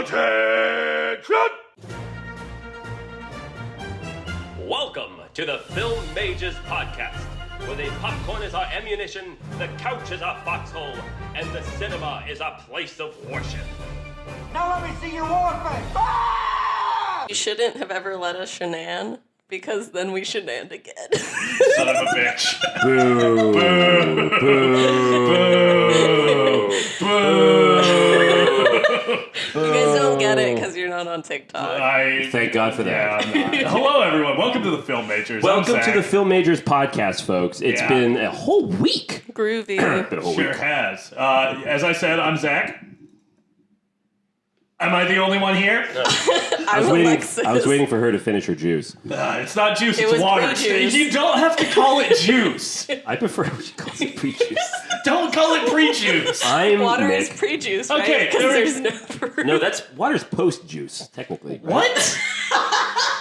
Attention! Welcome to the Film Mages Podcast, where the popcorn is our ammunition, the couch is our foxhole, and the cinema is our place of worship. Now let me see your war face! Ah! You shouldn't have ever let us shenan, because then we shenan again. Son of a bitch. Boo. Boo. Boo. You guys don't get it because you're not on TikTok. Thank God for that. Hello, everyone. Welcome to the Film Majors. Welcome to the Film Majors podcast, folks. It's been a whole week. Groovy. Sure has. As I said, I'm Zack. Am I the only one here? I'm Alexis. I was waiting for her to finish her juice. It's not juice, It it's was water. pre-juice. You don't have to call it juice. I prefer when she calls it pre-juice. Don't call it pre-juice. Water is pre-juice, right? Okay, Because there's no fruit. No, water's post-juice, technically. Right? What?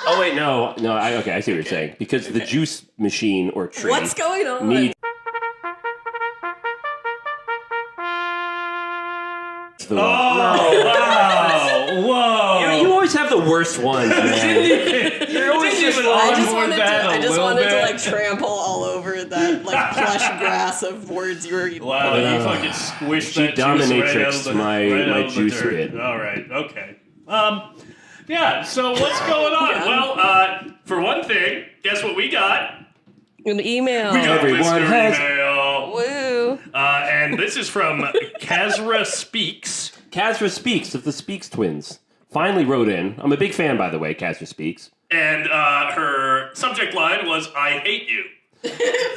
Oh, wait, no. I see what you're saying. Because the juice machine or tree What's going on? needs... Wow. Whoa. You always have the worst ones, man. You're always just I just onboard wanted that to, a I just little wanted bit. to like trample all over that like plush grass of words you were eating. Wow, you fucking squished She that juice right out dominatrixed of the, my right out of the juice dirt. bit. All right, okay. Yeah, so what's going on? Yeah. Well, for one thing, guess what we got? An email. We got Everyone listener has- email. Woo. And this is from Kazra Speaks. Kazra Speaks of the Speaks twins finally wrote in. I'm a big fan, by the way, Kazra Speaks. And her subject line was, I hate you.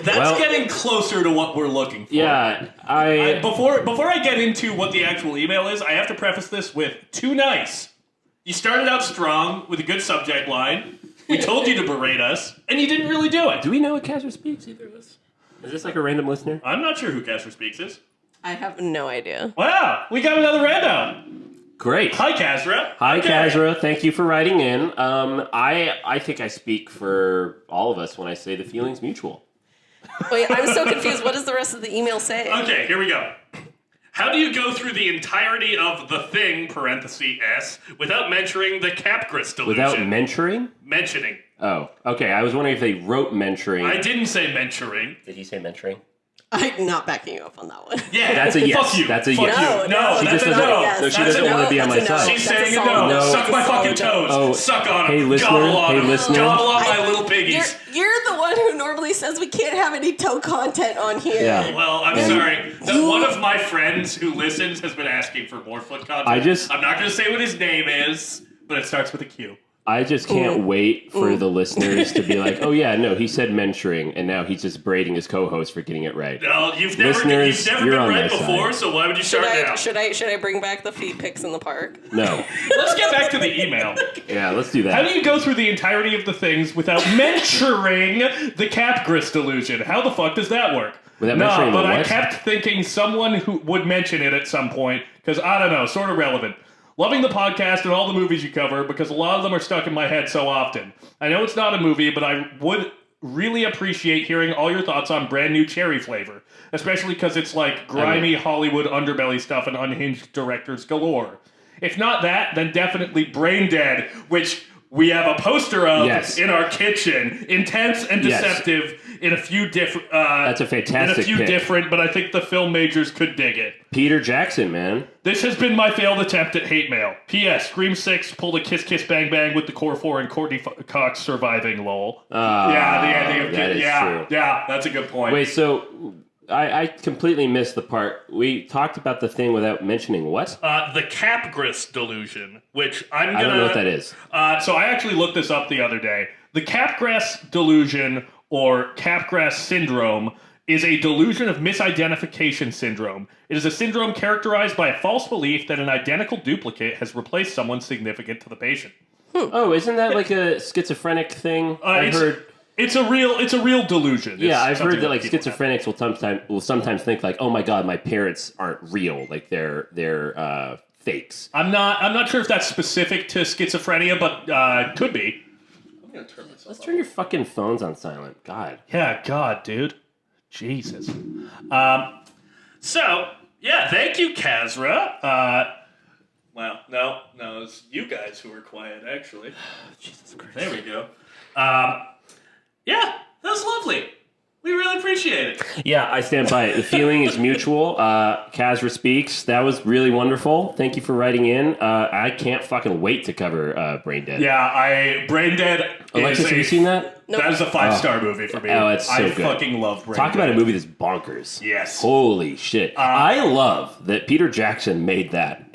That's getting closer to what we're looking for. Yeah, Before I get into what the actual email is, I have to preface this with too nice. You started out strong with a good subject line. We told you to berate us, and you didn't really do it. Do we know what Kazra Speaks, either of us? Is this like a random listener? I'm not sure who Casper Speaks is. I have no idea. Wow, we got another random. Great. Hi, Kazra. Hi, Okay. Kazra. Thank you for writing in. I think I speak for all of us when I say the feeling's mutual. Wait, I'm so confused. What does the rest of the email say? Okay, here we go. How do you go through the entirety of The Thing, parenthesis S, without mentioning the Capgras delusion? Without mentoring? Mentioning. Oh, okay. I was wondering if they wrote mentoring. I didn't say mentoring. Did he say mentoring? I'm not backing you up on that one. Yeah, That's a yes. Fuck you. That's a Fuck yes. you. No, She that's just a doesn't, no. no, she That's doesn't a want no. to be on my That's a no. side. She's That's a saying a solid no. no. Suck That's my a fucking solid toes. no. Oh, Suck on them. hey, listener. Gobble on Hey, them. listener. Gobble on my little piggies. You're the one who normally says we can't have any toe content on here. Yeah. Well, I'm sorry. One of my friends who listens has been asking for more foot content. I'm not going to say what his name is, but it starts with a Q. I just can't wait for the listeners to be like, oh yeah, no, he said mentoring, and now he's just berating his co-host for getting it right. No, you've never Listeners, been you're on right my before, side. so why would you start now? Should I bring back the feet pics in the park? No. Let's get back to the email. Yeah, let's do How that. do you go through the entirety of the things without mentioning the Capgras delusion? How the fuck does that work? Without mentioning but the I what? kept thinking someone who would mention it at some point, because I don't know, sort of relevant. Loving the podcast and all the movies you cover, because a lot of them are stuck in my head so often. I know it's not a movie, but I would really appreciate hearing all your thoughts on Brand New Cherry Flavor, especially because it's like grimy Hollywood underbelly stuff and unhinged directors galore. If not that, then definitely Brain Dead, which we have a poster of in our kitchen. Intense and deceptive in a few different... That's a fantastic In a few pick. different, but I think the film majors could dig it. Peter Jackson, man. This has been my failed attempt at hate mail. P.S. Scream 6 pulled a kiss kiss bang bang with the Core 4 and Courtney Cox surviving, lol. That is true. Yeah, that's a good point. Wait, so I completely missed the part. We talked about the thing without mentioning what? The Capgras delusion, which I'm gonna... I don't know what that is. So I actually looked this up the other day. The Capgras delusion, or Capgras syndrome, is a delusion of misidentification syndrome. It is a syndrome characterized by a false belief that an identical duplicate has replaced someone significant to the patient. Oh, isn't that like a schizophrenic thing? I've heard... It's a real delusion. Yeah, It's I've something heard that like people schizophrenics will sometimes think like, oh my god, my parents aren't real, like they're fakes. I'm not sure if that's specific to schizophrenia, but could be. I'm gonna turn this Let's turn your fucking phones on silent. God. Yeah, God, dude. Jesus. So, yeah, thank you, Kazra. Wow. No, it's you guys who are quiet, actually. Jesus Christ. There we go. Yeah, that was lovely. We really appreciate it. Yeah, I stand by it. The feeling is mutual. Kazra speaks. That was really wonderful. Thank you for writing in. I can't fucking wait to cover Brain Dead. Yeah, Brain Dead. Alexis, have you seen that? Nope. That is a 5-star movie for me. Oh, it's so good. I fucking love Brain Talk Dead. about a movie that's bonkers. Yes. Holy shit. I love that Peter Jackson made that.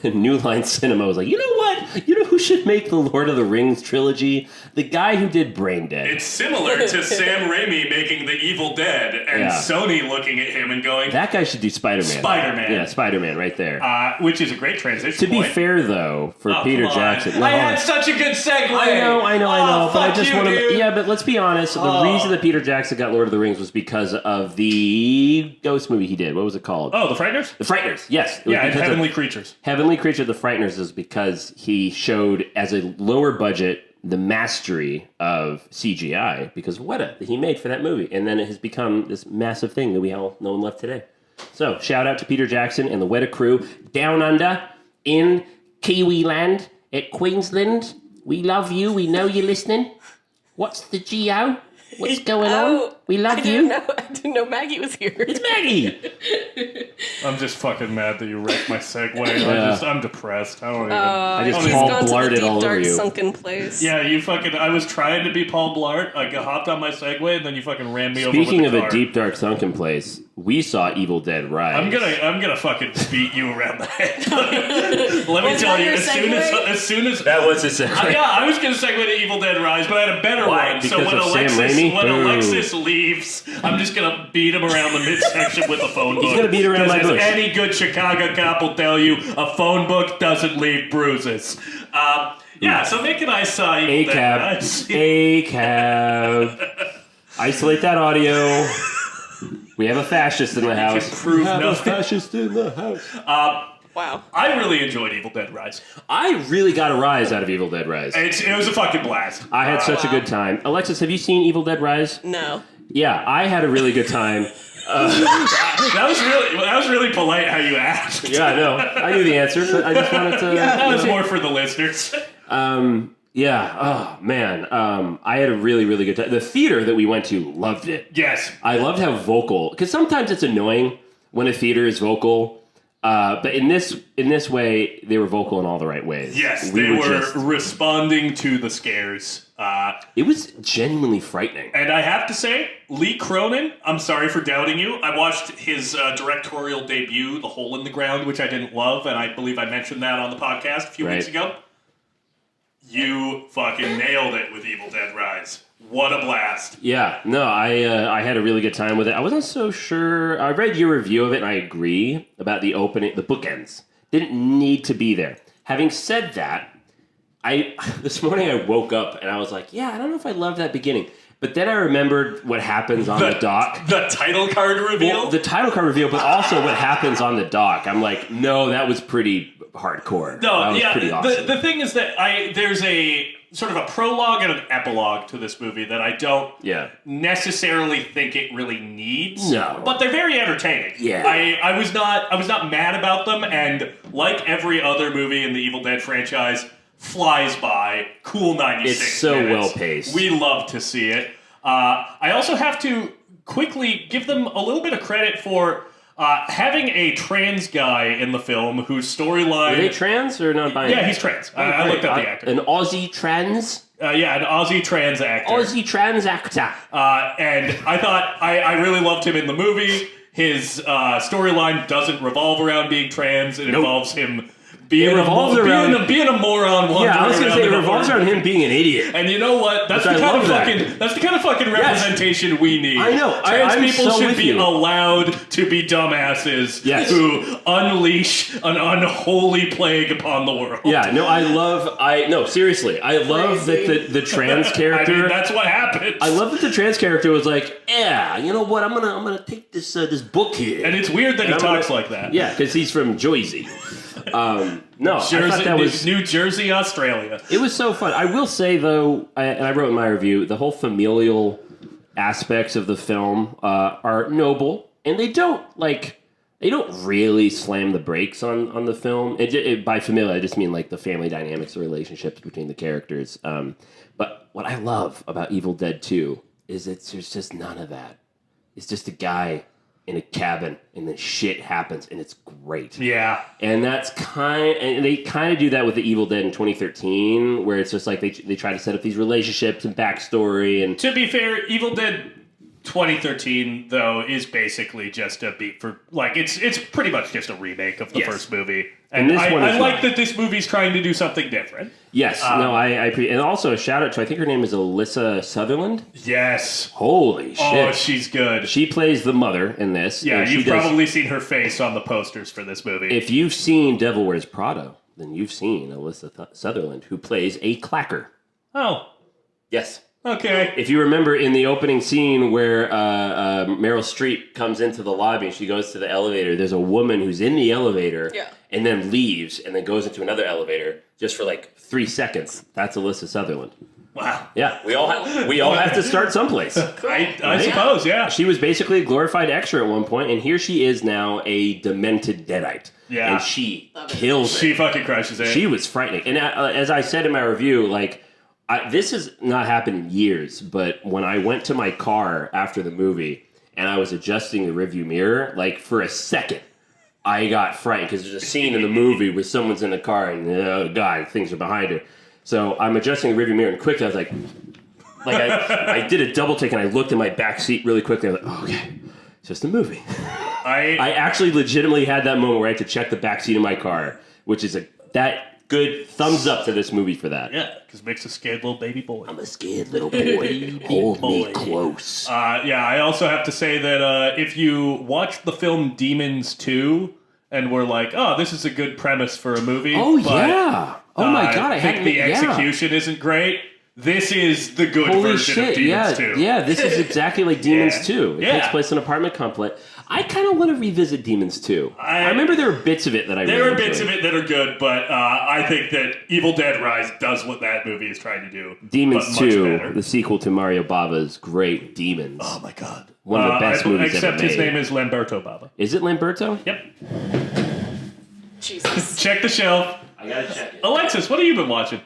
And New Line Cinema was like, you know what? You know who should make the Lord of the Rings trilogy? The guy who did Brain Dead. It's similar to Sam Raimi making The Evil Dead and Sony looking at him and going, that guy should do Spider-Man. Spider-Man. Yeah, Spider-Man right there. which is a great transition To be point. fair, though, for Peter Come on. Jackson... I had such a good segue. I know, but I just want to... Dude. Yeah, but let's be honest. The reason that Peter Jackson got Lord of the Rings was because of the ghost movie he did. What was it called? Oh, The Frighteners? The Frighteners, yes. It was Yeah, and because of Heavenly Creatures. Heavenly Creature, The Frighteners is because he showed, as a lower budget, the mastery of CGI because of Weta that he made for that movie. And then it has become this massive thing that we all know and love today. So, shout out to Peter Jackson and the Weta crew down under in Kiwi land at Queensland. We love you. We know you're listening. What's the GO? What's going on? We love you. I didn't know Maggie was here. It's Maggie. I'm just fucking mad that you wrecked my segue. I'm depressed. I don't even... I just He's Paul gone to the Blarted deep, all over dark, you. sunken place. Yeah, you fucking... I was trying to be Paul Blart. I hopped on my Segue, and then you fucking ran me over Speaking with of the car. a deep, dark, sunken place, we saw Evil Dead Rise. I'm gonna fucking beat you around the head. Let me Was tell that you, your as soon as That was a segue. yeah, I was gonna segue to Evil Dead Rise, but I had a better Why? one. So Because when of Sam Raimi? When Boo. Alexis leaves, I'm just gonna beat him around the midsection with a phone book. He's gonna beat around my Because bush. as any good Chicago cop will tell you, a phone book doesn't leave bruises. Yeah, so Nick and I saw Evil Dead Rise. A-cab. Isolate that audio. We have a fascist in the house. prove nothing. fascist in the house. Wow. I really enjoyed Evil Dead Rise. I really got a rise out of Evil Dead Rise. It was a fucking blast. I had such a good time. Alexis, have you seen Evil Dead Rise? No. Yeah, I had a really good time. That was really polite how you asked. Yeah, no, I knew the answer, but I just wanted to... That was more for the listeners. Yeah, oh, man. I had a really, really good time. The theater that we went to loved it. Yes. I loved how vocal, because sometimes it's annoying when a theater is vocal, but in this way, they were vocal in all the right ways. Yes, they were responding to the scares. It was genuinely frightening. And I have to say, Lee Cronin, I'm sorry for doubting you. I watched his directorial debut, The Hole in the Ground, which I didn't love, and I believe I mentioned that on the podcast a few weeks ago. You fucking nailed it with Evil Dead Rise. What a blast. Yeah, no, I had a really good time with it. I wasn't so sure. I read your review of it, and I agree about the opening, the bookends. Didn't need to be there. Having said that, this morning I woke up, and I was like, yeah, I don't know if I love that beginning. But then I remembered what happens on the dock. The title card reveal? Well, the title card reveal, but also what happens on the dock. I'm like, no, that was pretty hardcore. No, that was yeah. pretty awesome. The thing is that there's a sort of a prologue and an epilogue to this movie that I don't necessarily think it really needs. No. But they're very entertaining. Yeah. I was not mad about them, and like every other movie in the Evil Dead franchise, flies by. Cool 96 It's so minutes. well paced. We love to see it. I also have to quickly give them a little bit of credit for having a trans guy in the film whose storyline... Are they trans or non-binary? Yeah, he's trans. I looked up the actor. An Aussie trans? Yeah, an Aussie trans actor. Aussie trans actor. And I thought I really loved him in the movie. His storyline doesn't revolve around being trans. It involves him being a moron. Yeah, I was going to say it revolves around him being an idiot. And you know what? That's the kind of fucking representation we need. I know. Trans I'm people so should with be you. allowed to be dumbasses who unleash an unholy plague upon the world. Yeah, no, seriously. I love that the trans character... I mean, that's what happens. I love that the trans character was like, yeah, you know what? I'm gonna take this book here. And it's weird that he talks like that. Yeah, because he's from Jersey. No, Jersey, I thought that was New Jersey, Australia. It was so fun. I will say though, and I wrote in my review, the whole familial aspects of the film are noble, and they don't They don't really slam the brakes on the film. By familiar, I just mean like the family dynamics, the relationships between the characters. But what I love about Evil Dead 2 is there's just none of that. It's just a guy in a cabin, and then shit happens, and it's great. Yeah. And they kind of do that with the Evil Dead in 2013, where it's just like they try to set up these relationships and backstory. And to be fair, Evil Dead 2013 though is basically just a beat for like it's pretty much just a remake of the first movie. And this one I is like that this movie's trying to do something different. Yes, and also a shout out to, I think her name is Alyssa Sutherland. Yes. Holy shit. Oh, she's good. She plays the mother in this. Yeah, you've probably seen her face on the posters for this movie. If you've seen Devil Wears Prada, then you've seen Alyssa Sutherland, who plays a clacker. Oh. Yes. Okay. If you remember in the opening scene where Meryl Streep comes into the lobby and she goes to the elevator, there's a woman who's in the elevator and then leaves and then goes into another elevator just for like 3 seconds. That's Alyssa Sutherland. Wow. Yeah, we all have to start someplace. I suppose, yeah. She was basically a glorified extra at one point, and here she is now a demented deadite. Yeah. And she kills it. She fucking crushes it. She was frightening. And as I said in my review, like, this has not happened in years, but when I went to my car after the movie and I was adjusting the rearview mirror, like for a second, I got frightened because there's a scene in the movie where someone's in the car and, oh God, things are behind her. So I'm adjusting the rearview mirror and quickly I was like I did a double take and I looked in my back seat really quickly. I was like, oh, okay, it's just a movie. I actually legitimately had that moment where I had to check the back seat of my car, which is that good thumbs up to this movie for that. Yeah, because Mick's a scared little baby boy. I'm a scared little boy. Hold me close. Yeah, I also have to say that if you watch the film Demons 2 and were like, oh, this is a good premise for a movie. Oh, yeah. Oh, my God. I think the execution isn't great. This is the good version of Demons 2. Yeah, this is exactly like Demons 2. It takes place in an apartment complex. I kind of want to revisit Demons 2. I remember there were bits of it that I really enjoyed. There are bits of it that are good, but I think that Evil Dead Rise does what that movie is trying to do. Demons 2, the sequel to Mario Bava's great Demons. Oh, my God. One of the best movies ever made. Except his name is Lamberto Bava. Is it Lamberto? Yep. Jesus. Check the shelf. I gotta check it. Alexis, what have you been watching?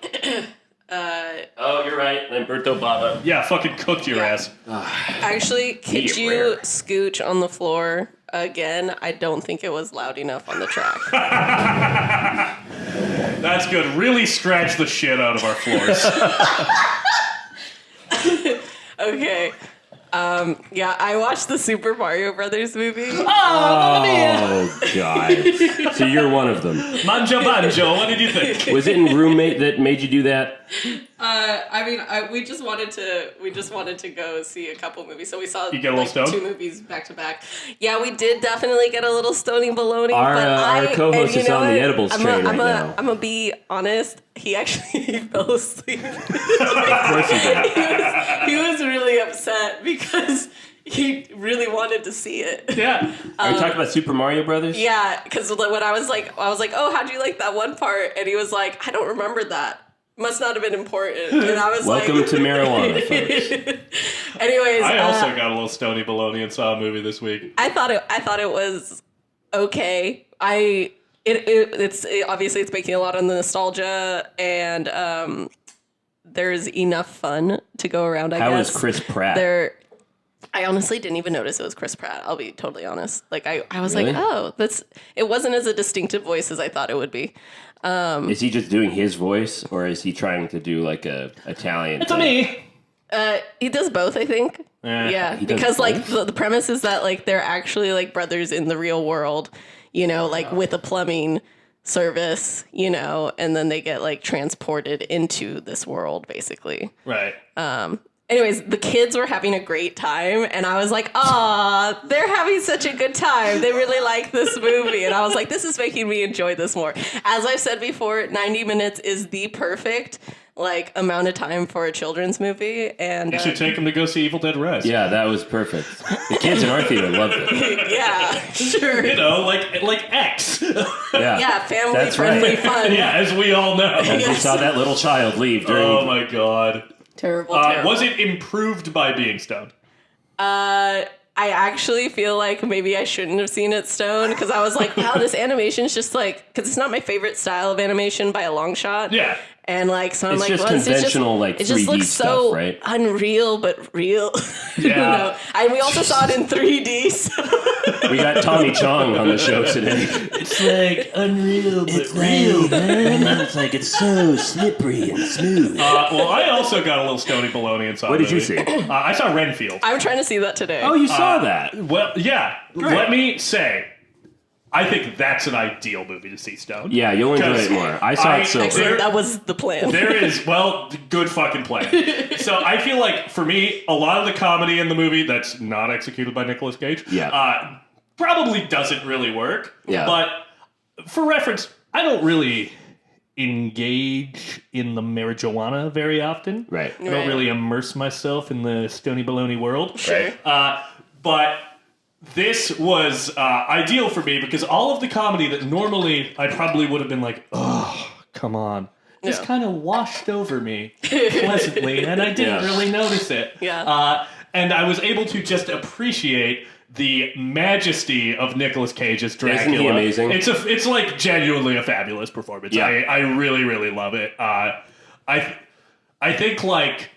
Oh, you're right. Lamberto Bava. Yeah, fucking cooked your ass. Actually, could you scooch on the floor again? I don't think it was loud enough on the track. That's good. Really stretch the shit out of our floors. Okay. Yeah, I watched the Super Mario Brothers movie. Oh, God. So you're one of them. Manja Banjo, what did you think? Was it in Roommate that made you do that? We just wanted to go see a couple movies, so we saw you get a little 2 movies back to back. Yeah, we did definitely get a little stony baloney. Our co-host is on the edibles train right now. I'm gonna be honest. He actually fell asleep. Of course he did. He was really upset because he really wanted to see it. Yeah. Are you talking about Super Mario Brothers? Yeah, because when I was like, oh, how'd you like that one part? And he was like, I don't remember that. Must not have been important. And I was Welcome like... to marijuana, folks. Anyways... I also got a little stony baloney and saw a movie this week. I thought it was okay. It's obviously it's making a lot of the nostalgia, and there's enough fun to go around, I guess. How is Chris Pratt? I honestly didn't even notice it was Chris Pratt. I'll be totally honest. Like I was Really? like, oh, it wasn't as a distinctive voice as I thought it would be. Is he just doing his voice, or is he trying to do like a Italian? It's me. He does both, I think. Yeah, because like the premise is that like they're actually like brothers in the real world, you know, like with a plumbing service, you know, and then they get like transported into this world, basically. Right. Anyways, the kids were having a great time, and I was like, "Aw, they're having such a good time. They really like this movie." And I was like, "This is making me enjoy this more." As I've said before, 90 minutes is the perfect like amount of time for a children's movie, and you should take them to go see Evil Dead Rise. Yeah, that was perfect. The kids in our theater loved it. Yeah, sure. You know, like X. Yeah, family-friendly fun. Yeah, as we all know. As we saw that little child leave during... Oh, my God. Terrible. Was it improved by being stoned? I actually feel like maybe I shouldn't have seen it stoned because I was like, wow, this animation is just like, because it's not my favorite style of animation by a long shot. Yeah. And like, so I'm It's like, just well, conventional, like, it just 3D looks stuff, so right? unreal, but real. Yeah. And we also saw it in 3D. So. We got Tommy Chong on the show today. It's like unreal, but real, man. It's like it's so slippery and smooth. Well, I also got a little stony baloney and saw What the did you movie. see? I saw Renfield. I'm trying to see that today. Oh, you saw that. Well, yeah. Great. Let me say, I think that's an ideal movie to see stoned. Yeah, you'll enjoy Because it more. I saw it sober. Excellent. That was the plan. There is, well, good fucking plan. So I feel like, for me, a lot of the comedy in the movie that's not executed by Nicolas Cage probably doesn't really work. Yeah. But for reference, I don't really engage in the marijuana very often. Right. I don't really immerse myself in the stony baloney world. Sure. But this was ideal for me because all of the comedy that normally I probably would have been like, oh, come on. Just kind of washed over me pleasantly, and I didn't really notice it. Yeah. And I was able to just appreciate the majesty of Nicolas Cage's Dracula. Isn't he amazing? It's like genuinely a fabulous performance. Yeah. I really, really love it. I think like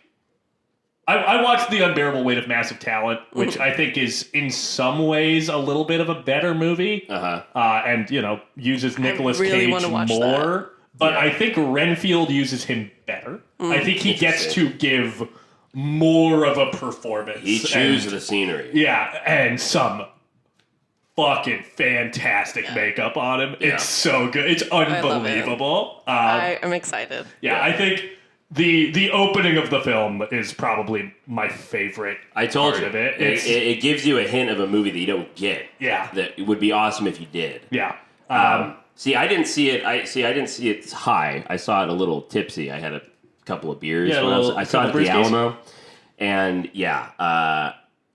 I watched The Unbearable Weight of Massive Talent, which I think is in some ways a little bit of a better movie, and uses Nicolas really Cage wanna watch more. that. But I think Renfield uses him better. I think he gets to give more of a performance. He chews the scenery. Yeah, and some fucking fantastic makeup on him. Yeah. It's so good. It's unbelievable. I'm excited. Yeah, I think the opening of the film is probably my favorite I told part you. of it. It gives you a hint of a movie that you don't get. Yeah. That would be awesome if you did. Yeah. See, I didn't see it. I didn't see it high. I saw it a little tipsy. I had a couple of beers. Yeah, I saw it at the brewskis. Alamo, and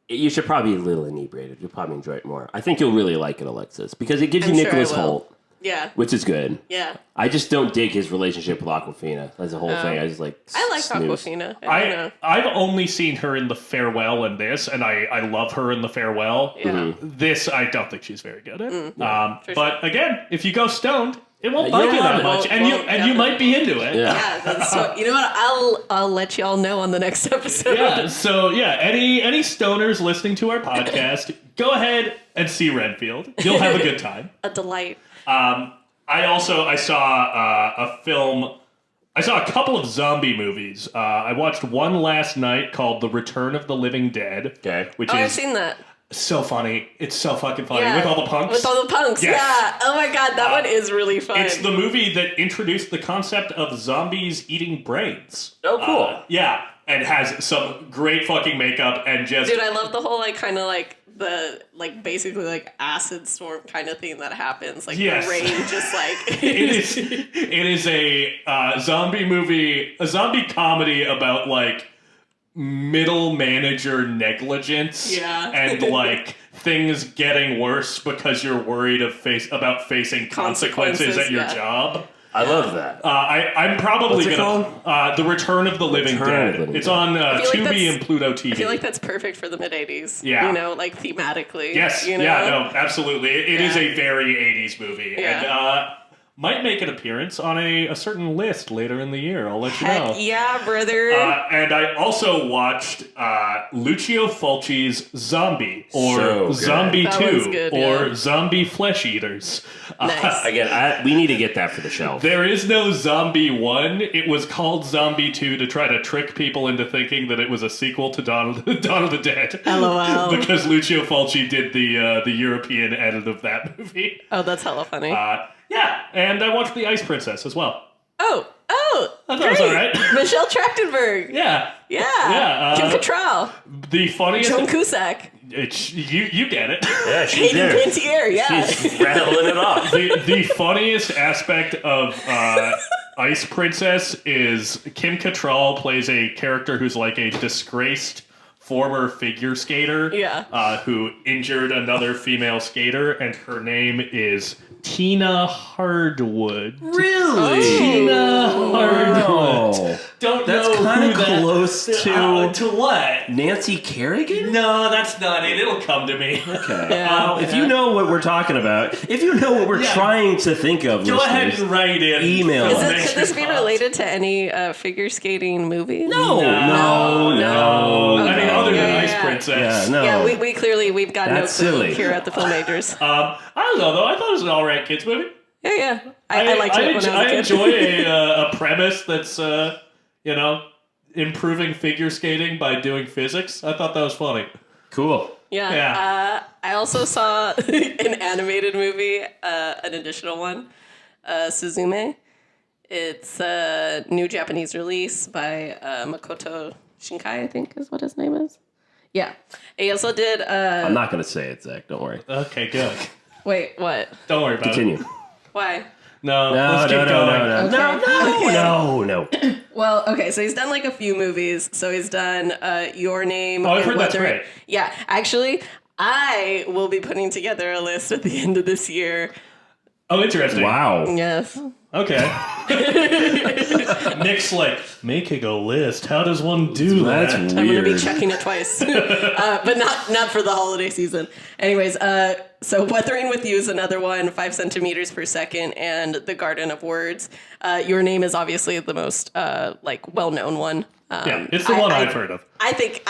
you should probably be a little inebriated. You'll probably enjoy it more. I think you'll really like it, Alexis, because it gives you I'm sure Nicholas I will. Hoult, Yeah. which is good. Yeah. I just don't dig his relationship with Awkwafina. That's the whole thing. I just like. I like snooze. Awkwafina. I don't know. I've only seen her in The Farewell and this, and I love her in The Farewell. Yeah. This, I don't think she's very good at. For But again, if you go stoned, it won't You'll bug you love that it. much, and you might be into it. Yeah. Yeah, that's so. You know what? I'll let y'all know on the next episode. Yeah, so any stoners listening to our podcast, go ahead and see Renfield. You'll have a good time. A delight. I saw a film. I saw a couple of zombie movies. I watched one last night called The Return of the Living Dead. Okay. Which Oh, is I've seen that. so funny. It's so fucking funny Yeah. with all the punks. With all the punks, Yes. yeah. Oh my god, that one is really fun. It's the movie that introduced the concept of zombies eating brains. Oh, cool. Yeah, and has some great fucking makeup and just Dude, I love the whole like kind of like the like basically like acid storm kind of thing that happens. Like Yes. the rain just like it is a zombie movie, a zombie comedy about like middle manager negligence and like things getting worse because you're worried about facing consequences at your job. I love that. I'm probably What's it gonna The Return of the Living Return of Dead. the Living It's Dead. on feel like Tubi that's- and Pluto TV. I feel like that's perfect for the mid 80s. Yeah. You know, like thematically. Yes, You know? yeah, no, absolutely. It is Yeah. a very 80s movie. Yeah. And might make an appearance on a certain list later in the year. I'll let you Heck know. yeah, brother. And I also watched Lucio Fulci's Zombie, or So good. Zombie That 2, one's good, or yeah. Zombie Flesh Eaters. Nice. Again, we need to get that for the shelf. There is no Zombie 1. It was called Zombie 2 to try to trick people into thinking that it was a sequel to Dawn of the Dead. LOL. Because Lucio Fulci did the European edit of that movie. Oh, that's hella funny. Yeah, and I watched The Ice Princess as well. Oh, I thought it was great. all right. Michelle Trachtenberg. Yeah. Yeah. Kim Cattrall. The funniest... Joan Cusack. You get it. Yeah, she's Hayden there. Panettiere, yeah. She's rattling it off. The funniest aspect of Ice Princess is Kim Cattrall plays a character who's like a disgraced former figure skater who injured another female skater, and her name is Tina Hardwood. Really? Tina Hardwood. Oh. Don't That's know kind who of that... close close to To what? Nancy Kerrigan? No, that's not it. It'll come to me. Okay. Yeah. If you know what we're talking about, if you know what we're trying to think of, Go ahead listeners, and write in. email us. Could this be related to any figure skating movie? No. I mean, other than Yeah, Ice yeah. Princess. Yeah, no. Yeah, we've got That's no clue silly. here at the Film Majors. I don't know, though. I thought it was an alright kids movie. Yeah. I liked it when I was a I kid. enjoy a premise that's, improving figure skating by doing physics. I thought that was funny. Cool. Yeah. I also saw an animated movie, an additional one, Suzume. It's a new Japanese release by Makoto Shinkai, I think is what his name is. Yeah. He also did... I'm not going to say it, Zach. Don't worry. Okay, good. Wait, what? Don't worry about Continue. it. Why? No, let's keep going. No. Well, okay, so he's done like a few movies. So he's done Your Name. Oh, I've and heard that's Weathering- great. Yeah, actually, I will be putting together a list at the end of this year. Oh, interesting. Wow. Yes. Okay. Nick's like, making a list. How does one do That's that? I'm going to be weird. checking it twice, but not for the holiday season. Anyways, so Weathering with You is another one, 5 centimeters per second, and The Garden of Words. Your Name is obviously the most well-known one. Yeah, it's the one I've heard of. I think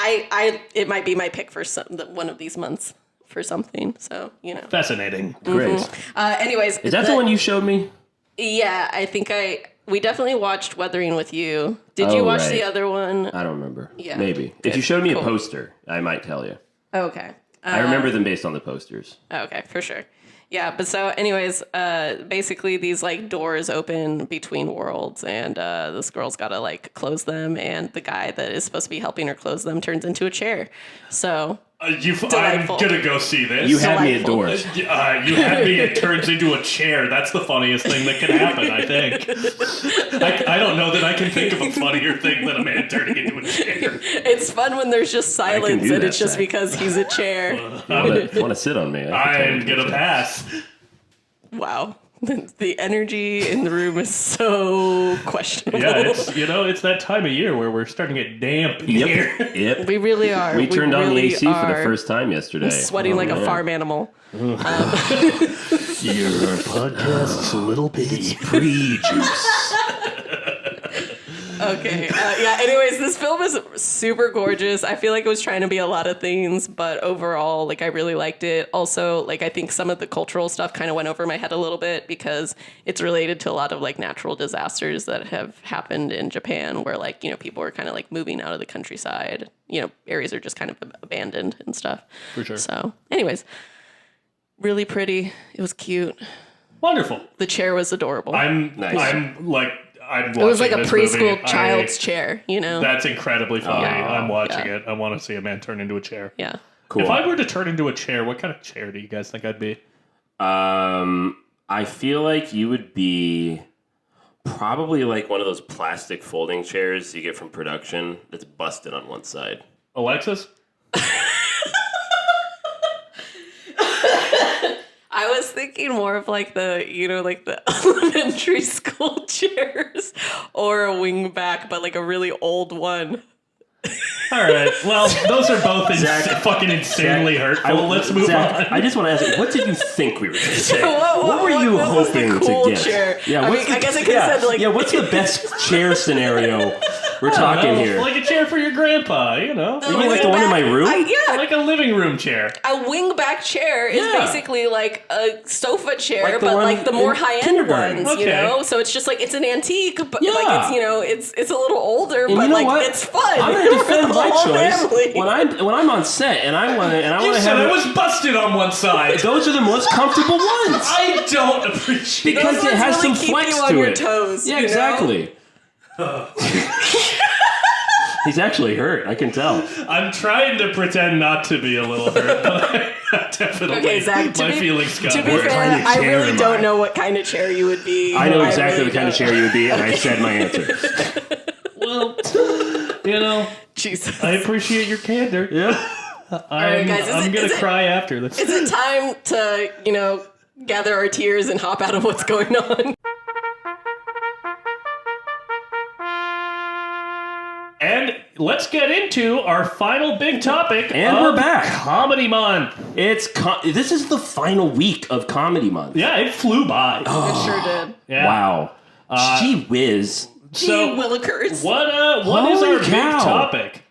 it might be my pick for one of these months for something. So Fascinating. Great. Anyways, Is that the one you showed me? Yeah, I think we definitely watched Weathering with You. Did you watch right. the other one? I don't remember. Yeah. Maybe. Good. If you showed me Cool. a poster, I might tell you. Okay. I remember them based on the posters. Okay, for sure. Yeah, but so anyways, basically these like doors open between worlds, and this girl's got to like close them, and the guy that is supposed to be helping her close them turns into a chair. So I'm Delightful. gonna go see this. You had me at Delightful. doors. You had me. It turns into a chair. That's the funniest thing that can happen. I think. I don't know that I can think of a funnier thing than a man turning into a chair. it's fun when there's just silence, do and that, it's just Zach. because he's a chair. Want to sit on me? I'm gonna pass. Wow. The energy in the room is so questionable. Yeah, it's that time of year where we're starting to get damp in here. Yep. We really are. We turned on the really AC for the are first time yesterday. sweating like a man. farm animal. Your podcast's a little piggy. Pre-juice. Okay. Anyways, this film is super gorgeous. I feel like it was trying to be a lot of things, but overall, like, I really liked it. Also, like, I think some of the cultural stuff kind of went over my head a little bit because it's related to a lot of like natural disasters that have happened in Japan, where like people are kind of like moving out of the countryside. Areas are just kind of abandoned and stuff. For sure. So, anyways, really pretty. It was cute. Wonderful. The chair was adorable. I'm watching it was like a this preschool movie. child's chair, That's incredibly funny. I'm watching yeah. it. I want to see a man turn into a chair. Yeah. Cool. If I were to turn into a chair, what kind of chair do you guys think I'd be? I feel like you would be probably like one of those plastic folding chairs you get from production that's busted on one side. Alexis? I was thinking more of like the, like the elementary school chairs or a wingback, but like a really old one. All right. Well, those are both fucking insanely hurtful. Let's move Zach, on. I just want to ask, what did you think we were going to say? What were you was the hoping cool to get? chair? Yeah, I what's mean, I guess I could have said like... Yeah, what's the best chair scenario we're talking here? Like a chair for your grandpa, You mean like the one in my room? Yeah. Like a living room chair. A wingback chair is Yeah. basically like a sofa chair, Like the but one like the more in high-end kindergarten. ones, Okay. So it's just like, it's an antique, but Yeah. like it's a little older, And but you know like what? it's fun. I'm going to defend For the my whole choice family. when I'm on set and I want to You said have it was busted on one side. those are the most comfortable ones I don't appreciate because Those it has ones really some keep flex you on to your it. toes, Yeah, you know? exactly. He's actually hurt. I can tell. I'm trying to pretend not to be a little hurt, but I definitely, Okay, Zach, my feelings got to be hurt. fair, kind of I chair really am don't I? know what kind of chair you would be. I know exactly really the kind of don't. chair you would be, and I said my answer. Well, Jesus. I appreciate your candor. Yeah. I'm guys, going to cry after this. Is it time to, gather our tears and hop out of what's going on? And let's get into our final big topic. And of we're back. Comedy Month. This is the final week of Comedy Month. Yeah, it flew by. It sure did. Yeah. Wow. Gee whiz. So, Willikers. what is Holy our big cow. topic?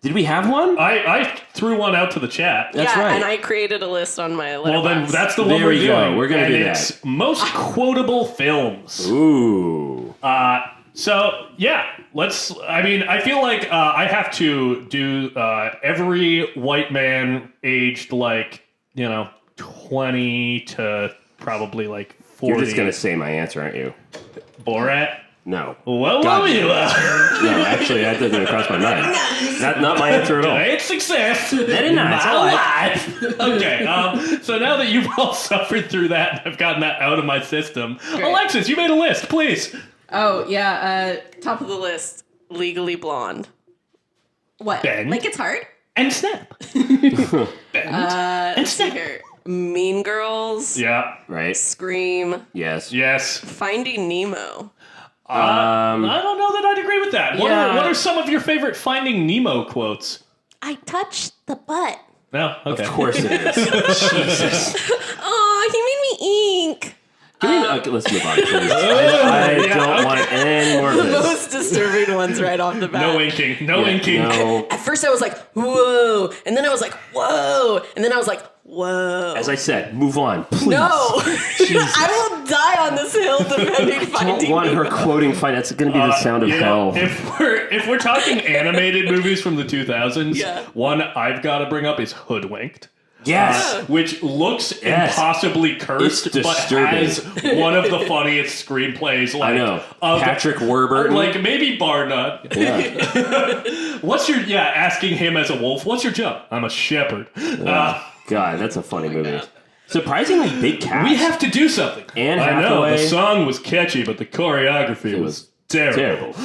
Did we have one? I threw one out to the chat. That's right. And I created a list on my letterbox. Well, then that's the one There we're we go. doing. We're gonna and do it's that. most quotable films. Ooh. So yeah, I feel like I have to do every white man aged 20 to probably 40. You're just going to say my answer, aren't you? Borat. No. What God. were you? No, actually, that doesn't cross my mind. Not my answer at all. Great success. Very nice. My I life. Okay. So now that you've all suffered through that, and I've gotten that out of my system. Great. Alexis, you made a list, please. Oh, yeah. Top of the list. Legally Blonde. What? Ben. Like it's hard? And Snap. Let's see here. Mean Girls. Yeah. Right. Scream. Yes. Yes. Finding Nemo. I don't know that I'd agree with that. What Yeah. are some of your favorite Finding Nemo quotes? I touched the butt. No, okay. Of course it is. Jesus. Oh, he made me ink. Okay, let's move on, please. I don't want any more of The this. most disturbing ones right off the bat. No inking. No inking. No. At first I was like, whoa. And then I was like, whoa. And then I was like, whoa. As I said, move on, please. No. I will die on this hill defending I Finding don't want her Nemo. quoting fight. That's going to be the sound of You know, hell. if we're talking animated movies from the 2000s, Yeah. one I've got to bring up is Hoodwinked. Yes. Which looks Yes. impossibly cursed, It's but disturbing. has one of the funniest screenplays. I know. Patrick Warburton. Maybe Barnett. Yeah. What's your asking him as a wolf? What's your job? I'm a shepherd. God, that's a funny movie. Surprisingly big cast. We have to do something. Anne I know Hathaway. the song was catchy, but the choreography was terrible. Terrible.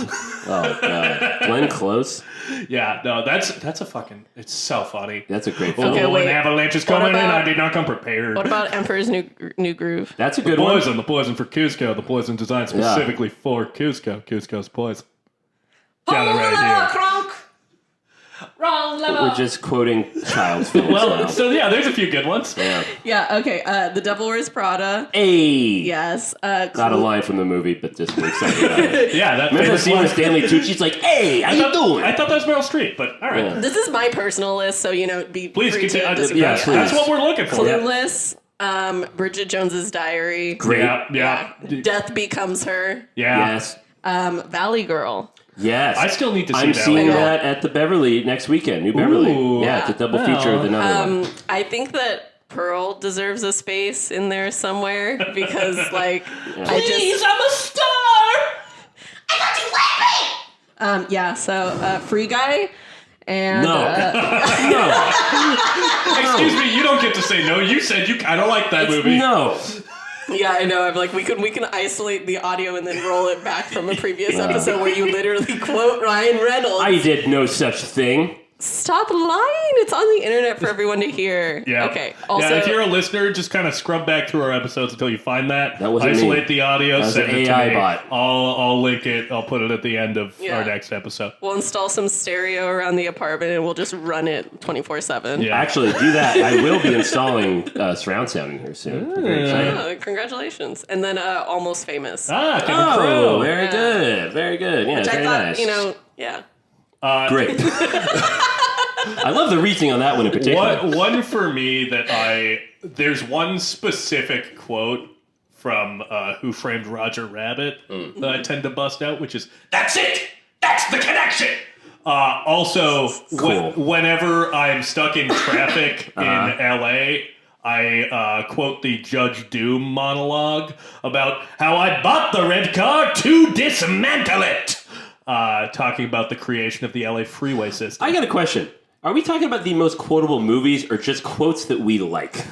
Oh, God. Glenn Close. Yeah, no, that's a fucking. It's so funny. That's a great Oh, film. Okay, wait. an avalanche is coming in. about- I did not come prepared. What about Emperor's New Groove? That's a good one. The poison for Cusco. The poison designed specifically for Cusco. Cusco's poison. Got it right here. Wrong level. We're just quoting child's films Well, now. so yeah, there's a few good ones. Yeah. Yeah, okay. The Devil Wears Prada. Hey. Yes. Not a line from the movie, but just we're excited about it. Yeah, that Remember the famous scene line. with Stanley Tucci's like, hey, how you doing? I thought that was Meryl Streep, but all right. Yeah. This is my personal list, so be Please free continue. to disagree. yeah, please. That's what we're looking for. Clueless. Bridget Jones's Diary. Great. Yeah. Death Becomes Her. Yeah. Yes. Valley Girl. Yes. I still need to see I'm that seeing one. that at the Beverly next weekend. New Beverly. Ooh. Yeah, it's a double feature with another one. I think that Pearl deserves a space in there somewhere because, I'm a star. I thought you liked me. So Free Guy. And No. Excuse me, you don't get to say no. You said you kind of like that movie. No. yeah, I know. I'm like, we can isolate the audio and then roll it back from a previous episode where you literally quote Ryan Reynolds. I did no such thing. Stop lying! It's on the internet for everyone to hear. Yeah. Okay. Also, if you're a listener, just kind of scrub back through our episodes until you find that. That wasn't Isolate me. the audio. That was Send an it to AI me. bot. I'll link it. I'll put it at the end of Yeah. our next episode. we'll install some stereo around the apartment and we'll just run it 24/7. Yeah. Actually, do that. I will be installing surround sound in here soon. I'm very excited. Oh, congratulations! And then Almost Famous. Kevin Oh, Crowe. very good. Very good. Yeah, Which very I thought, nice. yeah. Great. I love the reaching on that one in particular. One for me that there's one specific quote from Who Framed Roger Rabbit that I tend to bust out, which is, "That's it! That's the connection!" Also, Cool. whenever I'm stuck in traffic in LA, I quote the Judge Doom monologue about how I bought the red car to dismantle it. Talking about the creation of the LA freeway system. I got a question. Are we talking about the most quotable movies or just quotes that we like?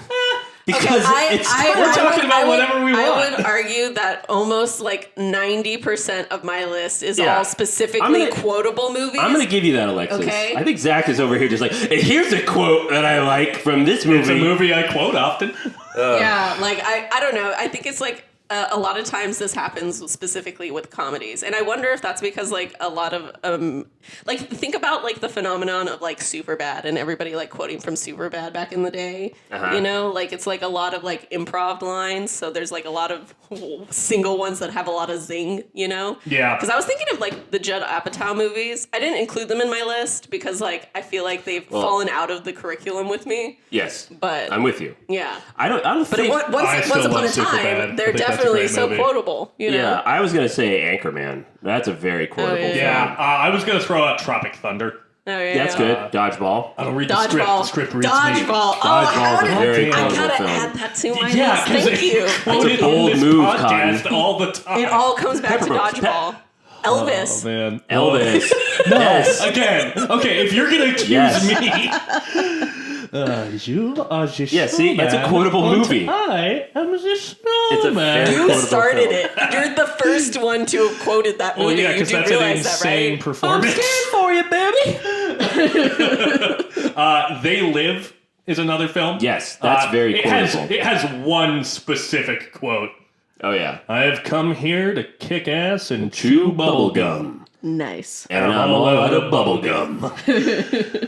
Because we're talking about whatever we I want. would argue that almost 90% of my list is Yeah. all specifically I'm gonna- quotable movies. I'm going to give you that, Alexis. Okay. I think Zach is over here just like, and here's a quote that I like from this movie. It's a movie I quote often. Yeah, I don't know. I think it's a lot of times this happens specifically with comedies, and I wonder if that's because like a lot of like think about like the phenomenon of like Superbad and everybody like quoting from Superbad back in the day. You know, like it's like a lot of like improv lines, so there's like a lot of single ones that have a lot of zing. You know, Yeah. Because I was thinking of like the Judd Apatow movies. I didn't include them in my list because like I feel like they've fallen out of the curriculum with me. Yes, But I'm with you. yeah. I don't But think. once still upon a love Superbad. I time, they're think that's a definitely great so movie. quotable. You know? Yeah, I was gonna say Anchorman. That's a very quotable. yeah. film. Yeah, I was going to throw out Tropic Thunder. Oh, yeah. That's good. Dodgeball. I don't read the script. Dodgeball. The script reads me. Dodgeball. Dodgeball's a very I quotable gotta film. add that to my Yeah, list. because Thank you. quoted It's a bold in this move, podcast Cotton. all the time. It all comes back to Pepperbrooks. Dodgeball. Elvis. Oh, man. Elvis. No. Yes. Again. Okay, if you're going to accuse Yes. me. You are the Yeah, see, that's a quotable movie. I am the It's a snowman. very You quotable started film. it. You're the first one to have quoted that movie. Well, yeah, you because do that's an realize that, insane right? performance. for you, baby. They Live is another film. Yes, that's very quotable. It has one specific quote. Oh yeah. I have come here to kick ass and chew bubble gum. Nice. And I'm all out of bubble gum.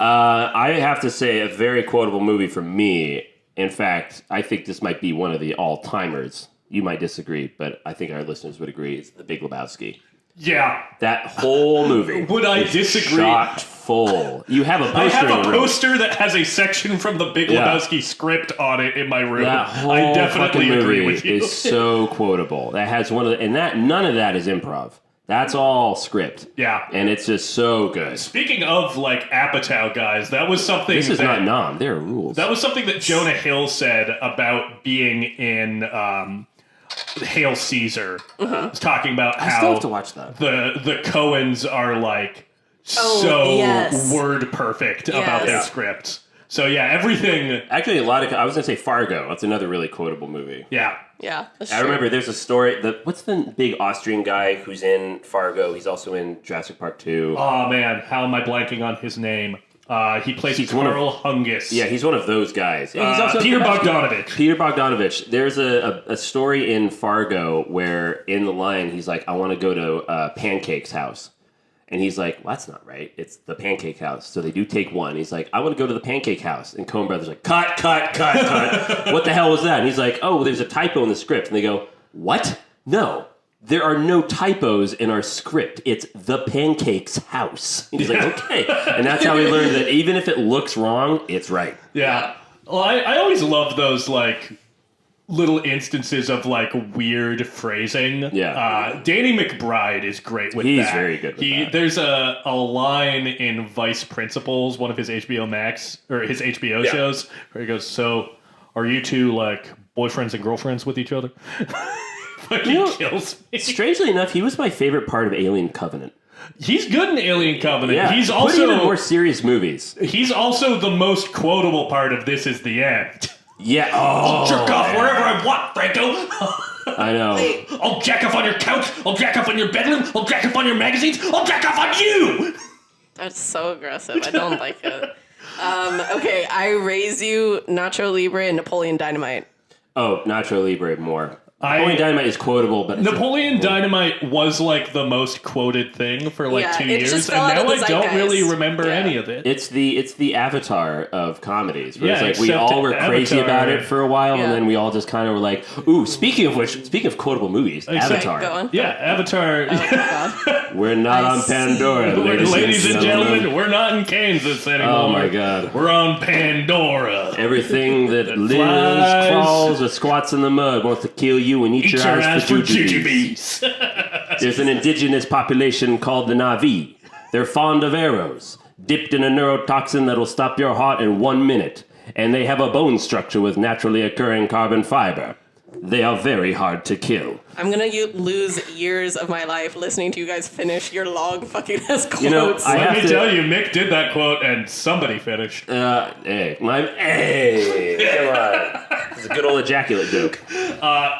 I have to say, a very quotable movie for me. In fact, I think this might be one of the all-timers. You might disagree, but I think our listeners would agree. It's The Big Lebowski. Yeah. That whole movie. Would I is disagree? Chock full. You have a poster. I have in a your room. poster that has a section from the Big Yeah. Lebowski script on it in my room. That whole I definitely fucking agree movie with you. is so quotable. That has one of the, and that none of that is improv. That's all script. Yeah. And it's just so good. Speaking of like Apatow guys, that was something This is that, not nom. There are rules. that was something that Jonah Hill said about being in Hail Caesar. Was talking about I still how have to watch that. the Coens are like Oh, so yes. word perfect about their Yes. scripts. So yeah, everything. Actually, a lot of. I was gonna say Fargo. That's another really quotable movie. Yeah. Yeah, that's I true. remember there's a story. What's the big Austrian guy who's in Fargo? He's also in Jurassic Park 2. Oh man, how am I blanking on his name? He plays He's one of- Carl Hungus. Yeah, he's one of those guys. Yeah, he's also Peter Bogdanovich. Peter Bogdanovich. There's a story in Fargo where in the line he's like, I want to go to Pancake's house. And he's like, well, that's not right. It's the Pancake House. So they do take one. He's like, I want to go to the Pancake House. And Coen Brothers are like, cut. What the hell was that? And he's like, oh, well, there's a typo in the script. And they go, what? No. There are no typos in our script. It's the Pancake's house. And he's like, okay. And that's how we learned that even if it looks wrong, it's right. Yeah. Well, I always love those like little instances of like weird phrasing. Yeah. Danny McBride is great with He's that. very good with that. There's a line in Vice Principals, one of his HBO Max or his HBO shows, where he goes, "So, are you two like boyfriends and girlfriends with each other?" Fucking kills me. Strangely enough, he was my favorite part of Alien Covenant. He's good in Alien Covenant. Yeah. He's Put even also more serious movies. he's also the most quotable part of This Is the End. Yeah. I'll Oh, jerk off wherever I want, Franco. I know. I'll jack off on your couch. I'll jack off on your bedroom. I'll jack off on your magazines. I'll jack off on you. That's so aggressive. I don't like it. Okay, I raise you Nacho Libre and Napoleon Dynamite. Oh, Nacho Libre more. Napoleon Dynamite is quotable, but it's Napoleon Dynamite was like the most quoted thing for like Yeah, 2 it years, just and fell out now of the I don't zeitgeist. really remember Yeah. any of it. It's the Avatar of comedies. Where Yeah, it's like we except all were crazy Avatar- about it for a while, Yeah. and then we all just kind of were like, "Ooh, speaking of quotable movies, Except- Avatar. Go on. Yeah, Avatar. Oh, God. We're not I on see. Pandora, Ladies and gentlemen, we're not in Kansas anymore. Oh my God. We're on Pandora. Everything that lives, flies. crawls, or squats in the mud wants to kill you and eat Eat your eyes for jujubes. jujubes. There's an indigenous population called the Na'vi. They're fond of arrows, dipped in a neurotoxin that'll stop your heart in 1 minute. And they have a bone structure with naturally occurring carbon fiber. They are very hard to kill. I'm gonna lose years of my life listening to you guys finish your long fucking ass quotes. You know, I Let have me to tell you, Mick did that quote, and somebody finished. Hey, come on. It's a good old ejaculate joke.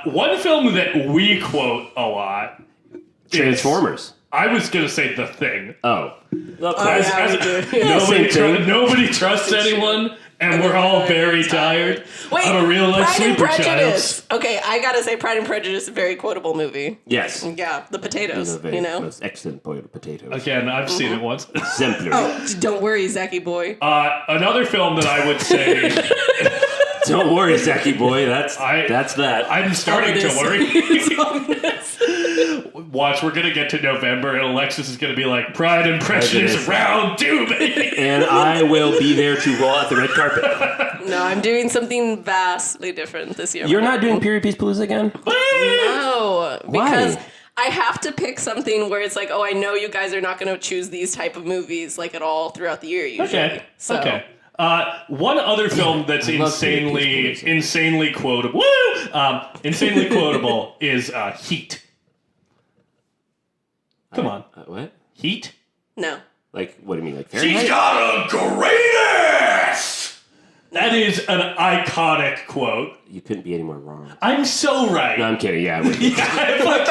One film that we quote a lot is- Transformers. I was going to say The Thing. Oh. yeah, we do. Nobody, Same thing. nobody trusts anyone. And we're all very tired. Wait, I'm a real life Pride and sleeper child. Prejudice. Okay, I gotta say Pride and Prejudice, very quotable movie. Yes. Yeah, the potatoes, Very you know? most excellent boiled potatoes. Again, I've seen it once. Exemplary. Oh, don't worry, Zacky boy. Another film that I would say... Don't worry, Zacky boy. That's that. I'm starting to Ominous. worry. Watch, we're going to get to November, and Alexis is going to be like, Pride and Prejudice round 2, baby! And I will be there to roll out the red carpet. No, I'm doing something vastly different this year. You're not doing Period Piece Palooza again? No, because Why? I have to pick something where it's like, oh, I know you guys are not going to choose these type of movies like at all throughout the year usually. Okay, So, okay. One other film that's insanely quotable. Woo! Insanely quotable is Heat. Come on, What? Heat. Like, what do you mean? Like She's Fahrenheit? got a great ass. That is an iconic quote. You couldn't be any more wrong. I'm so right. No, I'm kidding. Yeah. Fuck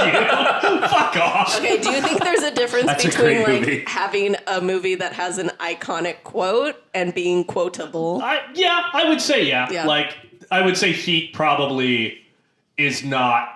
you. Fuck off. Okay, do you think there's a difference That's a between great like movie. having a movie that has an iconic quote and being quotable? I would say yeah. Yeah. Like, I would say Heat probably is not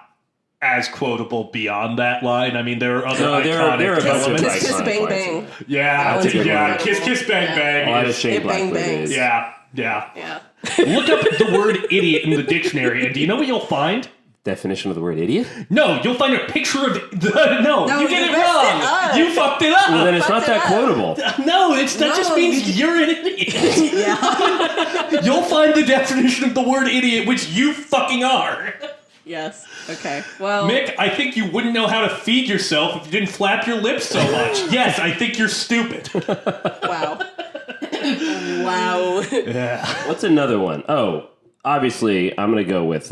as quotable beyond that line. I mean, there are other iconic there are a bunch of elements. Kiss, kiss, iconic bang, lines. bang. Yeah, That's a good yeah. one. Kiss, kiss, bang, bang. A lot of is- Shane It Black bang bangs. movies. Yeah. Yeah. Look up the word idiot in the dictionary, and do you know what you'll find? Definition of the word idiot? No, you'll find a picture of No, you get you it messed wrong. it up. You fucked it up. Well, then it's not that Fucked it quotable. No, that just No, means you're an idiot. Yeah. You'll find the definition of the word idiot, which you fucking are. Yes. Okay. Well. Mick, I think you wouldn't know how to feed yourself if you didn't flap your lips so much. Yes, I think you're stupid. Wow. Wow. What's another one? Oh, obviously, I'm gonna go with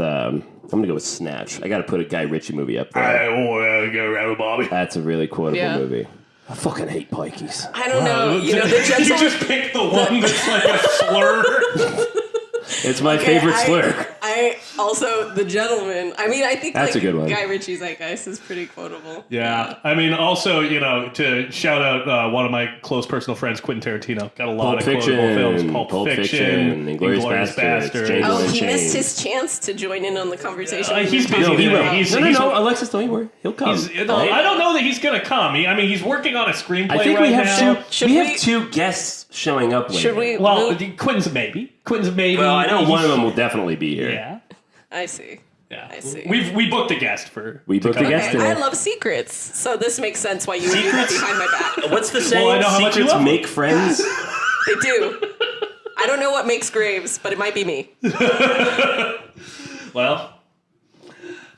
Snatch. I got to put a Guy Ritchie movie up there. I want to go around Bobby. That's a really quotable Yeah. movie. I fucking hate pikeys. I don't know. You know the You gentle. just picked the one that's like a slur. It's my Okay, favorite slur. I also the gentleman. I mean, I think That's like a good one. Guy Ritchie's Zeitgeist is pretty quotable. Yeah, I mean, also, to shout out one of my close personal friends, Quentin Tarantino. Got a lot Pulp of Fiction, quotable films. Pulp Fiction, Inglourious Basterds, Django Oh, he Unchained. missed his chance to join in on the conversation. He's busy. No, he will. He's- No, he's- Alexis, don't you worry. He'll come. I don't know that he's going to come. He's working on a screenplay I think right we have now. Should we we- have two guests showing up later. Should we? Well, move- Quentin's a maybe. Well, I know one of them will definitely be here. Yeah. I see. Yeah. I see. We booked a guest for. We booked a guest Okay, today. I love secrets, so this makes sense why you would do that behind my back. What's the saying? I know how much you Secrets love make friends. They do. I don't know what makes graves, but it might be me. Well,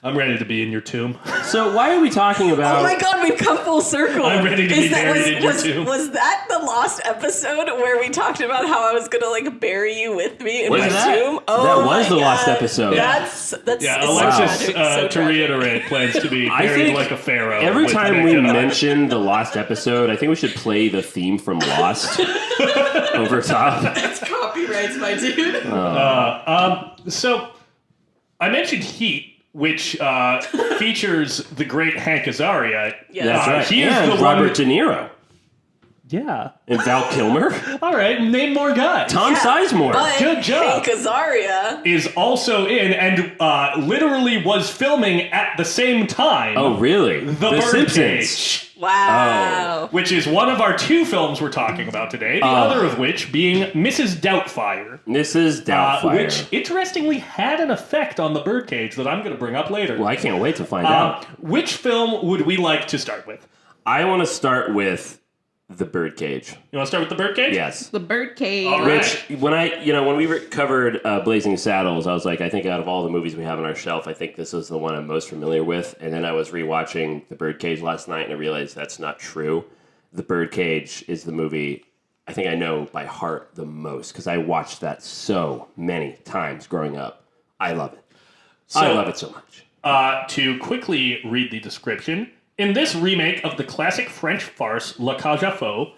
I'm ready to be in your tomb. So why are we talking about? Oh my god, we've come full circle. I'm ready to be buried in your was, tomb. Was that the lost episode where we talked about how I was gonna like bury you with me in Was my that? tomb? Oh, That was my the lost God. episode. That's Yeah, it's so Alexis, tragic, so to tragic. reiterate, plans to be I buried think like a pharaoh. Every with time Nick we and I. mention the lost episode, I think we should play the theme from Lost over top. That's copyrights, my dude. So, I mentioned Heat, which features the great Hank Azaria. Yes. That's right. He is and the Robert one. De Niro Yeah. and Val Kilmer, All right, name more guys. Tom Sizemore. But Good job. Hank Azaria. Is also in and literally was filming at the same time. Oh, really? The Simpsons. Birdcage. Wow. Which is one of our two films we're talking about today. The other of which being Mrs. Doubtfire. Mrs. Doubtfire. Which interestingly had an effect on the Birdcage that I'm going to bring up later. Well, I can't wait to find out. Which film would we like to start with? I want to start with The Birdcage. You want to start with the Birdcage? Yes. The Birdcage. All right. Which, when we covered Blazing Saddles, I was like, I think out of all the movies we have on our shelf, I think this is the one I'm most familiar with. And then I was rewatching The Birdcage last night, and I realized that's not true. The Birdcage is the movie I think I know by heart the most, because I watched that so many times growing up. I love it. I love it so much. To quickly read the description, in this remake of the classic French farce La Cage aux Folles,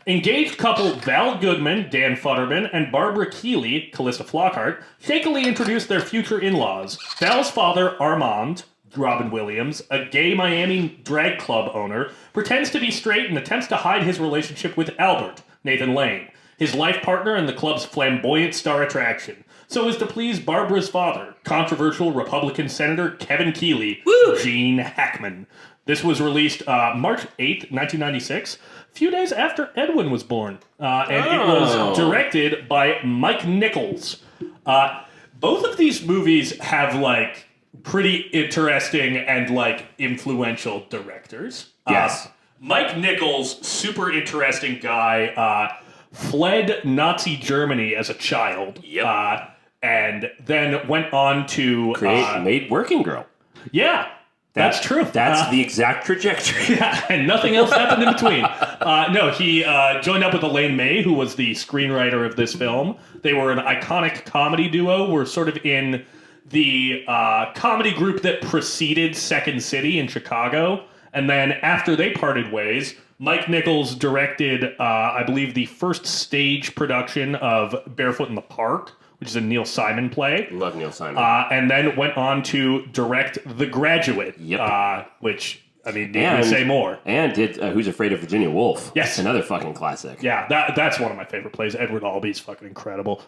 engaged couple Val Goodman, Dan Futterman, and Barbara Keeley, Callista Flockhart, shakily introduced their future in-laws. Val's father, Armand, Robin Williams, a gay Miami drag club owner, pretends to be straight and attempts to hide his relationship with Albert, Nathan Lane. his life partner and the club's flamboyant star attraction, so as to please Barbara's father, controversial Republican Senator Kevin Keeley, Gene Hackman. This was released March 8th, 1996, a few days after Edwin was born. And it was directed by Mike Nichols. Both of these movies have, like, pretty interesting and, like, influential directors. Yes. Mike Nichols, super interesting guy, fled Nazi Germany as a child. Yep. And then went on to... made Working Girl. Yeah. That's true. That's the exact trajectory. Yeah, and nothing else happened in between. No, he joined up with Elaine May, who was the screenwriter of this film. They were an iconic comedy duo. Were sort of in the comedy group that preceded Second City in Chicago. And then after they parted ways, Mike Nichols directed, I believe, the first stage production of Barefoot in the Park, which is a Neil Simon play. Love Neil Simon. And then went on to direct The Graduate, which, I mean, need to say more. And did Who's Afraid of Virginia Woolf. Yes. Another fucking classic. Yeah, that's one of my favorite plays. Edward Albee's fucking incredible.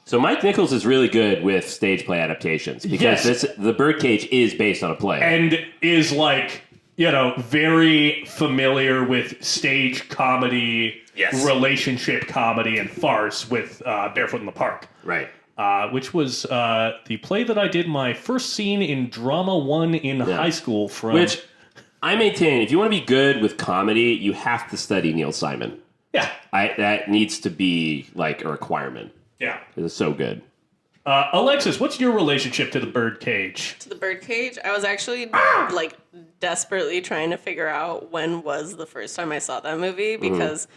So Mike Nichols is really good with stage play adaptations because the Birdcage is based on a play. And is, like, you know, very familiar with stage comedy, relationship comedy, and farce with Barefoot in the Park. Right. Which was the play that I did my first scene in Drama 1 in high school from. Which I maintain, if you want to be good with comedy, you have to study Neil Simon. Yeah. That needs to be like a requirement. Yeah. It's so good. Alexis, what's your relationship to the Birdcage? To the Birdcage? I was actually like desperately trying to figure out when was the first time I saw that movie because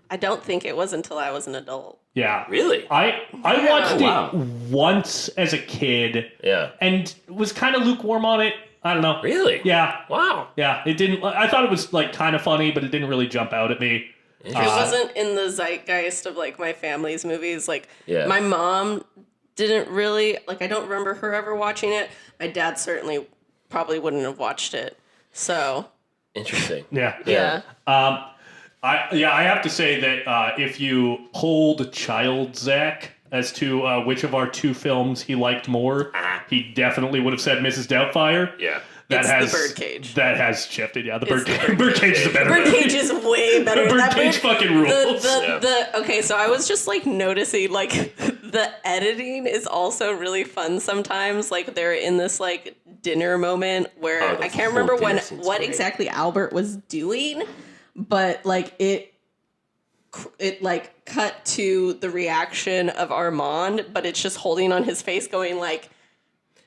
I don't think it was until I was an adult. Yeah. Really? I watched it once as a kid. Yeah. And was kind of lukewarm on it. I don't know. Really? Yeah. Wow. Yeah. It didn't. I thought it was like kind of funny, but it didn't really jump out at me. It wasn't in the zeitgeist of like my family's movies. Like my mom didn't really like. I don't remember her ever watching it. My dad certainly probably wouldn't have watched it. So interesting. Yeah. I have to say that if you polled child Zack as to which of our two films he liked more, he definitely would have said Mrs. Doubtfire. Yeah. The Birdcage. That has shifted, yeah. The Birdcage is a better movie. Birdcage is way better. The Birdcage fucking rules. Okay, so I was just like noticing like the editing is also really fun sometimes. Like they're in this like dinner moment where I can't remember what exactly Albert was doing, but like it like cut to the reaction of Armand, but it's just holding on his face going like,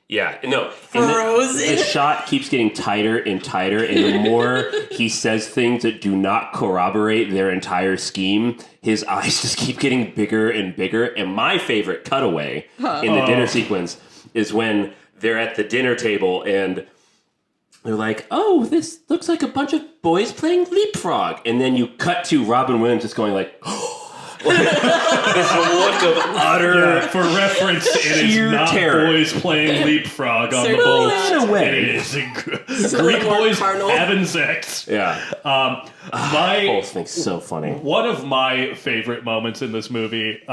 yeah, no. Frozen. The shot keeps getting tighter and tighter, and the more he says things that do not corroborate their entire scheme, his eyes just keep getting bigger and bigger. And my favorite cutaway in the dinner sequence is when they're at the dinner table and they're like, oh, this looks like a bunch of boys playing leapfrog. And then you cut to Robin Williams just going like, this look of utter for reference, it is not terror. Boys playing leapfrog on the boat. It is Greek boys having sex. Yeah. My whole thing's so funny. One of my favorite moments in this movie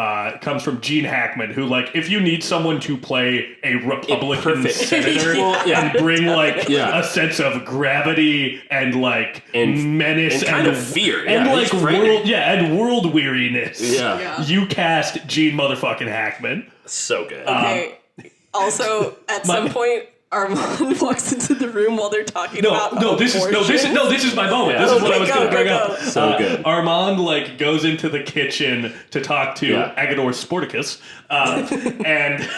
comes from Gene Hackman, who, like, if you need someone to play a Republican senator and bring like a sense of gravity and like menace and kind of fear and like world weariness, yeah, you cast Gene motherfucking Hackman. So good. Okay. Also, at some point, Armand walks into the room while they're talking about this is my moment. This is what I was going to bring up. So good. Armand like goes into the kitchen to talk to Agador Sporticus, and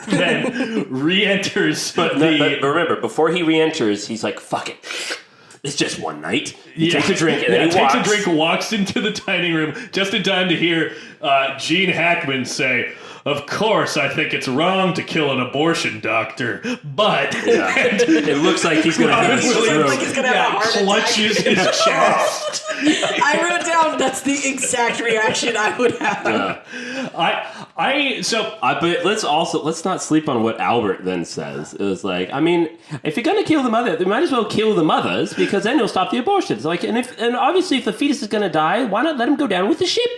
then re-enters. But remember, before he re-enters, he's like, "Fuck it, it's just one night." He takes a drink and then he walks. Takes a drink, walks into the dining room just in time to hear Gene Hackman say, "Of course, I think it's wrong to kill an abortion doctor, but..." It looks like he's going to have a stroke. Clutches his chest. I wrote down, that's the exact reaction I would have. But let's not sleep on what Albert then says. It was like, I mean, if you're going to kill the mother, they might as well kill the mothers because then you'll stop the abortions. Like, and obviously if the fetus is going to die, why not let him go down with the ship?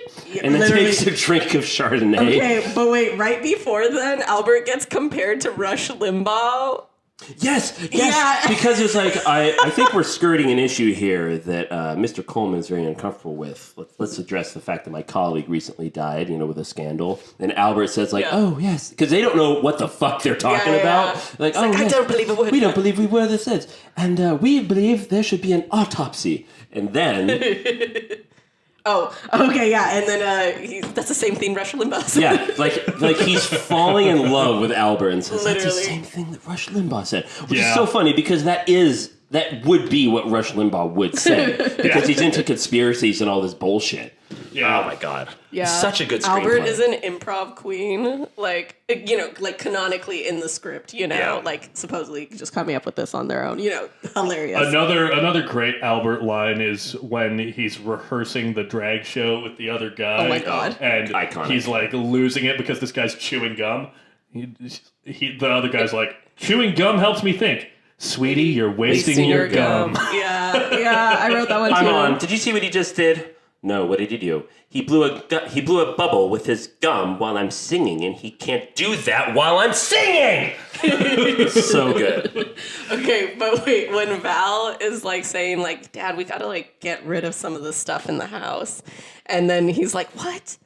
and then literally. takes a drink of Chardonnay. Okay, but wait, right before then, Albert gets compared to Rush Limbaugh. Yes, Yeah. because it's like I think we're skirting an issue here that Mr. Coleman is very uncomfortable with. Let's address the fact that my colleague recently died, with a scandal. And Albert says oh yes, because they don't know what the fuck they're talking about. Like, it's I don't believe a word. We don't believe we were this is, and we believe there should be an autopsy. And then. Oh, okay, yeah, and then that's the same thing Rush Limbaugh said. Yeah, like he's falling in love with Albert and says that's the Literally. same thing that Rush Limbaugh said, which is so funny because that would be what Rush Limbaugh would say because he's into conspiracies and all this bullshit. Yeah. Oh my god. Yeah. Such a good screenplay. Albert is an improv queen, like canonically in the script, like supposedly just coming up with this on their own, hilarious. Another great Albert line is when he's rehearsing the drag show with the other guy. Oh my God. And Iconic. he's like losing it because this guy's chewing gum. The other guy's like, chewing gum helps me think. Sweetie, you're wasting your gum. Yeah, I wrote that one too. I'm on. Did you see what he just did? No, what did he do? He blew a bubble with his gum while I'm singing, and he can't do that while I'm singing. So good. Okay, but wait, when Val is saying Dad, we gotta get rid of some of the stuff in the house, and then he's like, what?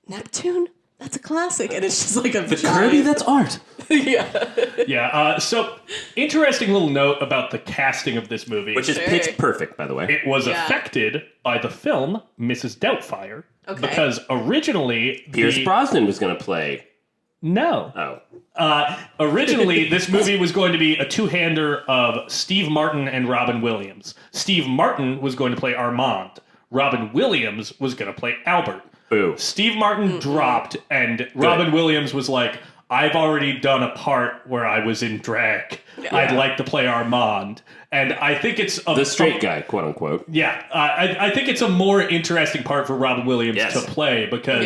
Neptune? That's a classic, and it's just like a Kirby, that's art. Yeah. So, interesting little note about the casting of this movie. Which is pitch perfect, by the way. It was affected by the film Mrs. Doubtfire. Okay. Because originally... Pierce Brosnan was going to play... No. Oh. Originally, this movie was going to be a two-hander of Steve Martin and Robin Williams. Steve Martin was going to play Armand. Robin Williams was going to play Albert. Boo. Steve Martin dropped, and Robin Williams was like, I've already done a part where I was in drag. Yeah. I'd like to play Armand. And I think it's... the straight guy, quote unquote. Yeah. I think it's a more interesting part for Robin Williams to play because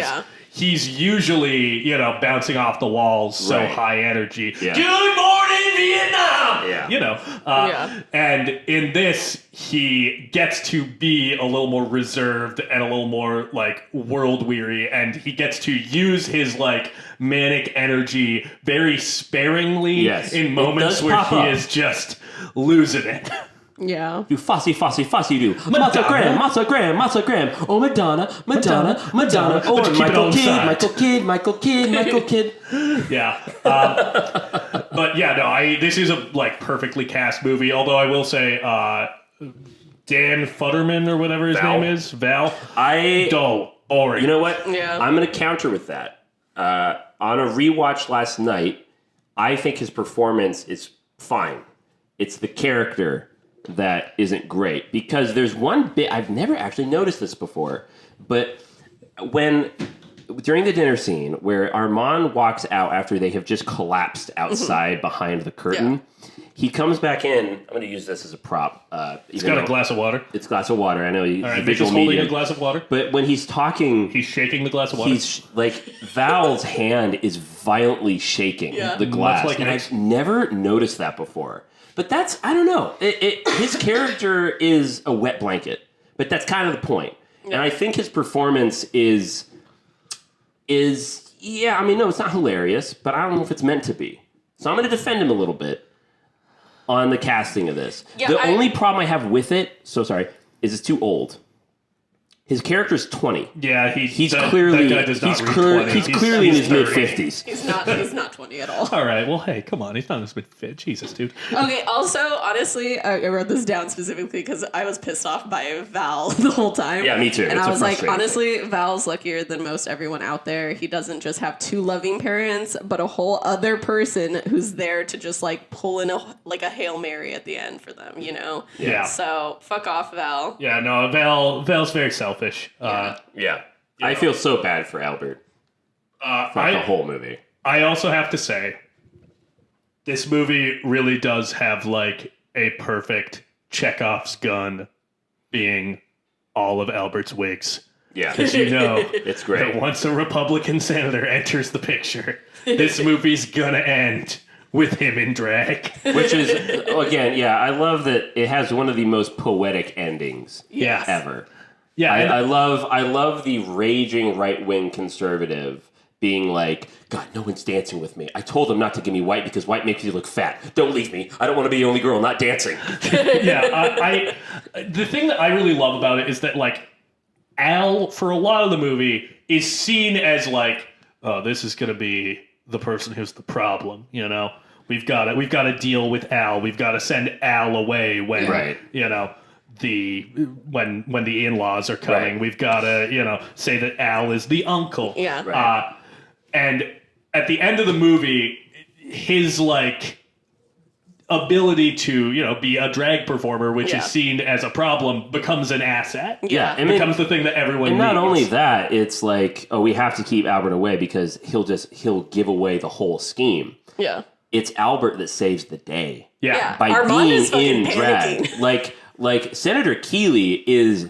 he's usually, bouncing off the walls, so high energy. Yeah. Good morning, Vietnam! Yeah. And in this, he gets to be a little more reserved and a little more, world weary, and he gets to use his, manic energy very sparingly in moments where he is just losing it. Yeah. Do fussy do. Matza gram. Oh, Madonna. Oh, Michael Kidd. Yeah. But yeah, no, this is a perfectly cast movie, although I will say Dan Futterman or whatever his name is, Val. Boring. You know what? Yeah. I'm going to counter with that. On a rewatch last night, I think his performance is fine. It's the character that isn't great. Because there's one bit, I've never actually noticed this before, but during the dinner scene where Armand walks out after they have just collapsed outside behind the curtain, he comes back in. I'm going to use this as a prop. It's got a glass of water. It's a glass of water. I know he's visual holding medium. a glass of water. But when he's talking... He's shaking the glass of water. He's Val's hand is violently shaking the glass. And I've never noticed that before. But that's, I don't know. His character is a wet blanket. But that's kind of the point. Yeah. And I think his performance is no, it's not hilarious, but I don't know if it's meant to be. So I'm going to defend him a little bit on the casting of this. Yeah, the only problem I have with it, is it's too old. His character's 20. Yeah, he's clearly that guy does not read 20. He's clearly in his mid-50s. He's not 20 at all. All right, well, hey, come on. He's not in his mid-50s. Jesus, dude. Okay, also, honestly, I wrote this down specifically because I was pissed off by Val the whole time. Yeah, me too. And I was like, honestly, Val's luckier than most everyone out there. He doesn't just have two loving parents, but a whole other person who's there to just pull in a Hail Mary at the end for them, Yeah. So, fuck off, Val. Yeah, no, Val's very selfish. Yeah. I feel so bad for Albert. For the whole movie. I also have to say, this movie really does have a perfect Chekhov's gun being all of Albert's wigs. Yeah. Because it's great. That once a Republican senator enters the picture, this movie's gonna end with him in drag. Which is, again, I love that it has one of the most poetic endings ever. Yeah, I love the raging right-wing conservative being like, God, no one's dancing with me. I told them not to give me white because white makes you look fat. Don't leave me. I don't want to be the only girl not dancing. Yeah, the thing that I really love about it is that, like, Al, for a lot of the movie, is seen as like, oh, this is going to be the person who's the problem, you know? We've got to deal with Al. We've got to send Al away when, you know, when the in-laws are coming. Right. We've got to, you know, say that Al is the uncle. Yeah. Right. And at the end of the movie, his, like, ability to, you know, be a drag performer, which is seen as a problem, becomes an asset. Yeah. It becomes the thing that everyone And needs. not only that, it's like, oh, we have to keep Albert away because he'll give away the whole scheme. Yeah. It's Albert that saves the day. Yeah. By Armand being is fucking in drag. panicking. Like Senator Keeley is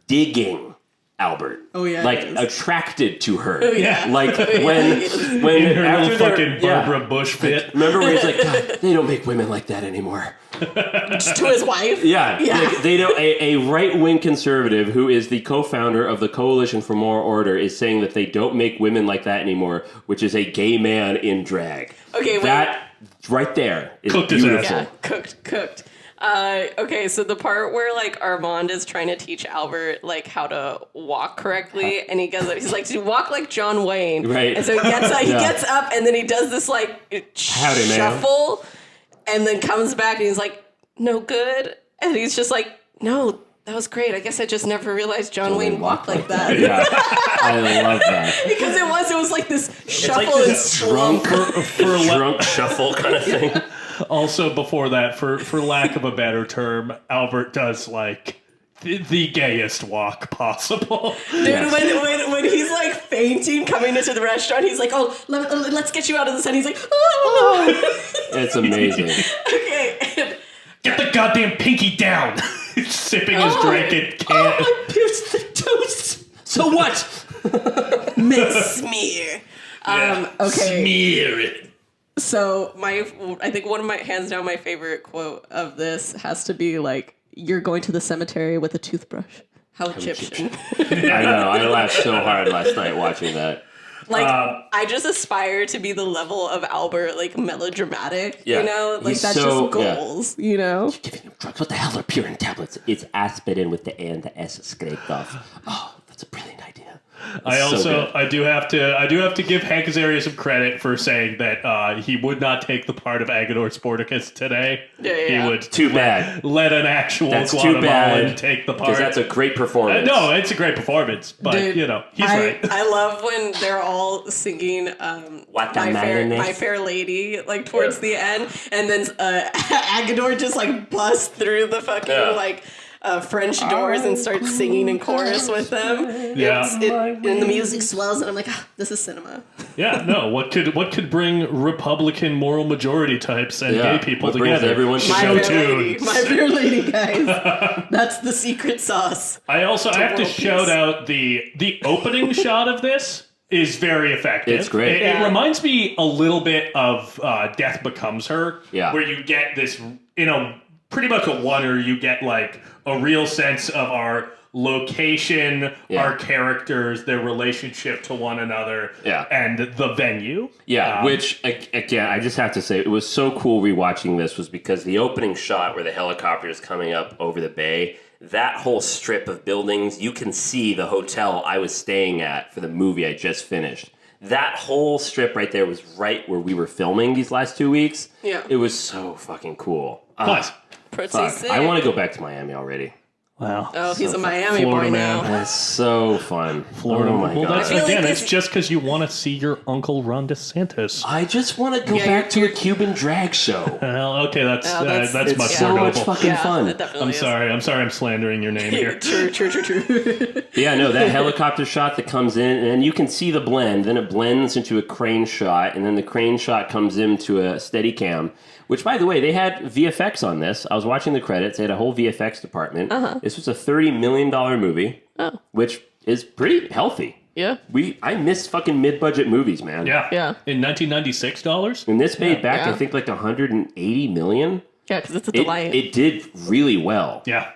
digging Albert. Oh, yeah, Like he is. attracted to her. Oh, yeah. Like when In her after little they're- fucking Barbara Bush fit. Remember where he's like, God, they don't make women like that anymore. Just to his wife. Yeah, Yeah. Like, they don't. A right-wing conservative who is the co-founder of the Coalition for More Order is saying that they don't make women like that anymore, which is a gay man in drag. Okay, wait. That right there is Cooked his ass. beautiful. Yeah, cooked. Okay, so the part where like Armand is trying to teach Albert like how to walk correctly, and he goes, he's like, "You walk like John Wayne," Right. And so he gets up, Yeah. gets up, and then he does this like Howdy, ma'am. shuffle, and then comes back, and he's like, "No good," and he's just like, "No, that was great. I guess I just never realized John Wayne walked like that." Yeah, I love that. Because it was like this shuffle like and this slump. Drunk shuffle kind of thing. Also, before that, for lack of a better term, Albert does, like, the gayest walk possible. Dude, when he's like fainting coming into the restaurant, he's like, "Oh, let's get you out of the sun." He's like, "Oh." It's amazing. Okay. Get the goddamn pinky down! Sipping his drink and can't. I pierced the toast. So what? Miss Smear. Okay. Smear it. So I think one of my hands down my favorite quote of this has to be like, "You're going to the cemetery with a toothbrush." How Egyptian. I know. I laughed so hard last night watching that. Like, I just aspire to be the level of Albert, like melodramatic. Yeah. You know, like He's that's so- just goals. You know. Giving him drugs. What the hell are Purine tablets? It's aspirin with the A and the S scraped off. Oh, that's a brilliant idea. I do have to give Hank Azaria some credit for saying that he would not take the part of Agador Sporticus today. Yeah. He would Too bad. let an actual That's too Guatemalan bad. take the part. Because that's a great performance. No, it's a great performance, but Dude, you know, he's I, right. I love when they're all singing My Fair Lady, like towards the end, and then Agador just like busts through the fucking like French doors and starts singing in chorus with them. Yeah. And the music swells, and I'm like, this is cinema. Yeah, no. What could bring Republican moral majority types and Yeah, gay people what brings together? everyone My Show Fair Lady, tunes. My Fair Lady, guys. That's the secret sauce. I have to world peace. shout out the opening shot of this is very effective. It's great. It reminds me a little bit of Death Becomes Her, Yeah. where you get this, pretty much a oneer. You get like a real sense of our location, our characters, their relationship to one another, and the venue. Yeah, which, again, I just have to say, it was so cool rewatching this was because the opening shot where the helicopter is coming up over the bay, that whole strip of buildings, you can see the hotel I was staying at for the movie I just finished. That whole strip right there was right where we were filming these last 2 weeks. Yeah. It was so fucking cool. Nice. Pretty Fuck. sick. I want to go back to Miami already. Wow. Oh, he's a Miami Florida boy man. now. That's so fun. Florida. Oh my Well, God. that's I feel like again. this- It's just because you want to see your Uncle Ron DeSantis. I just want to go Yeah, back to a Cuban drag show. Well, okay, that's that's much It's more so much doable. fucking fun. It definitely I'm is. sorry. I'm slandering your name here. True. Yeah, no, that helicopter shot that comes in, and you can see the blend. Then it blends into a crane shot, and then the crane shot comes into a steady cam. Which, by the way, they had VFX on this. I was watching the credits. They had a whole VFX department. This was a $30 million movie, which is pretty healthy. Yeah. I miss fucking mid-budget movies, man. Yeah. Yeah. In 1996 dollars. And this made back, Yeah. I think, like $180 million. Yeah, because it's a delight. It did really well. Yeah.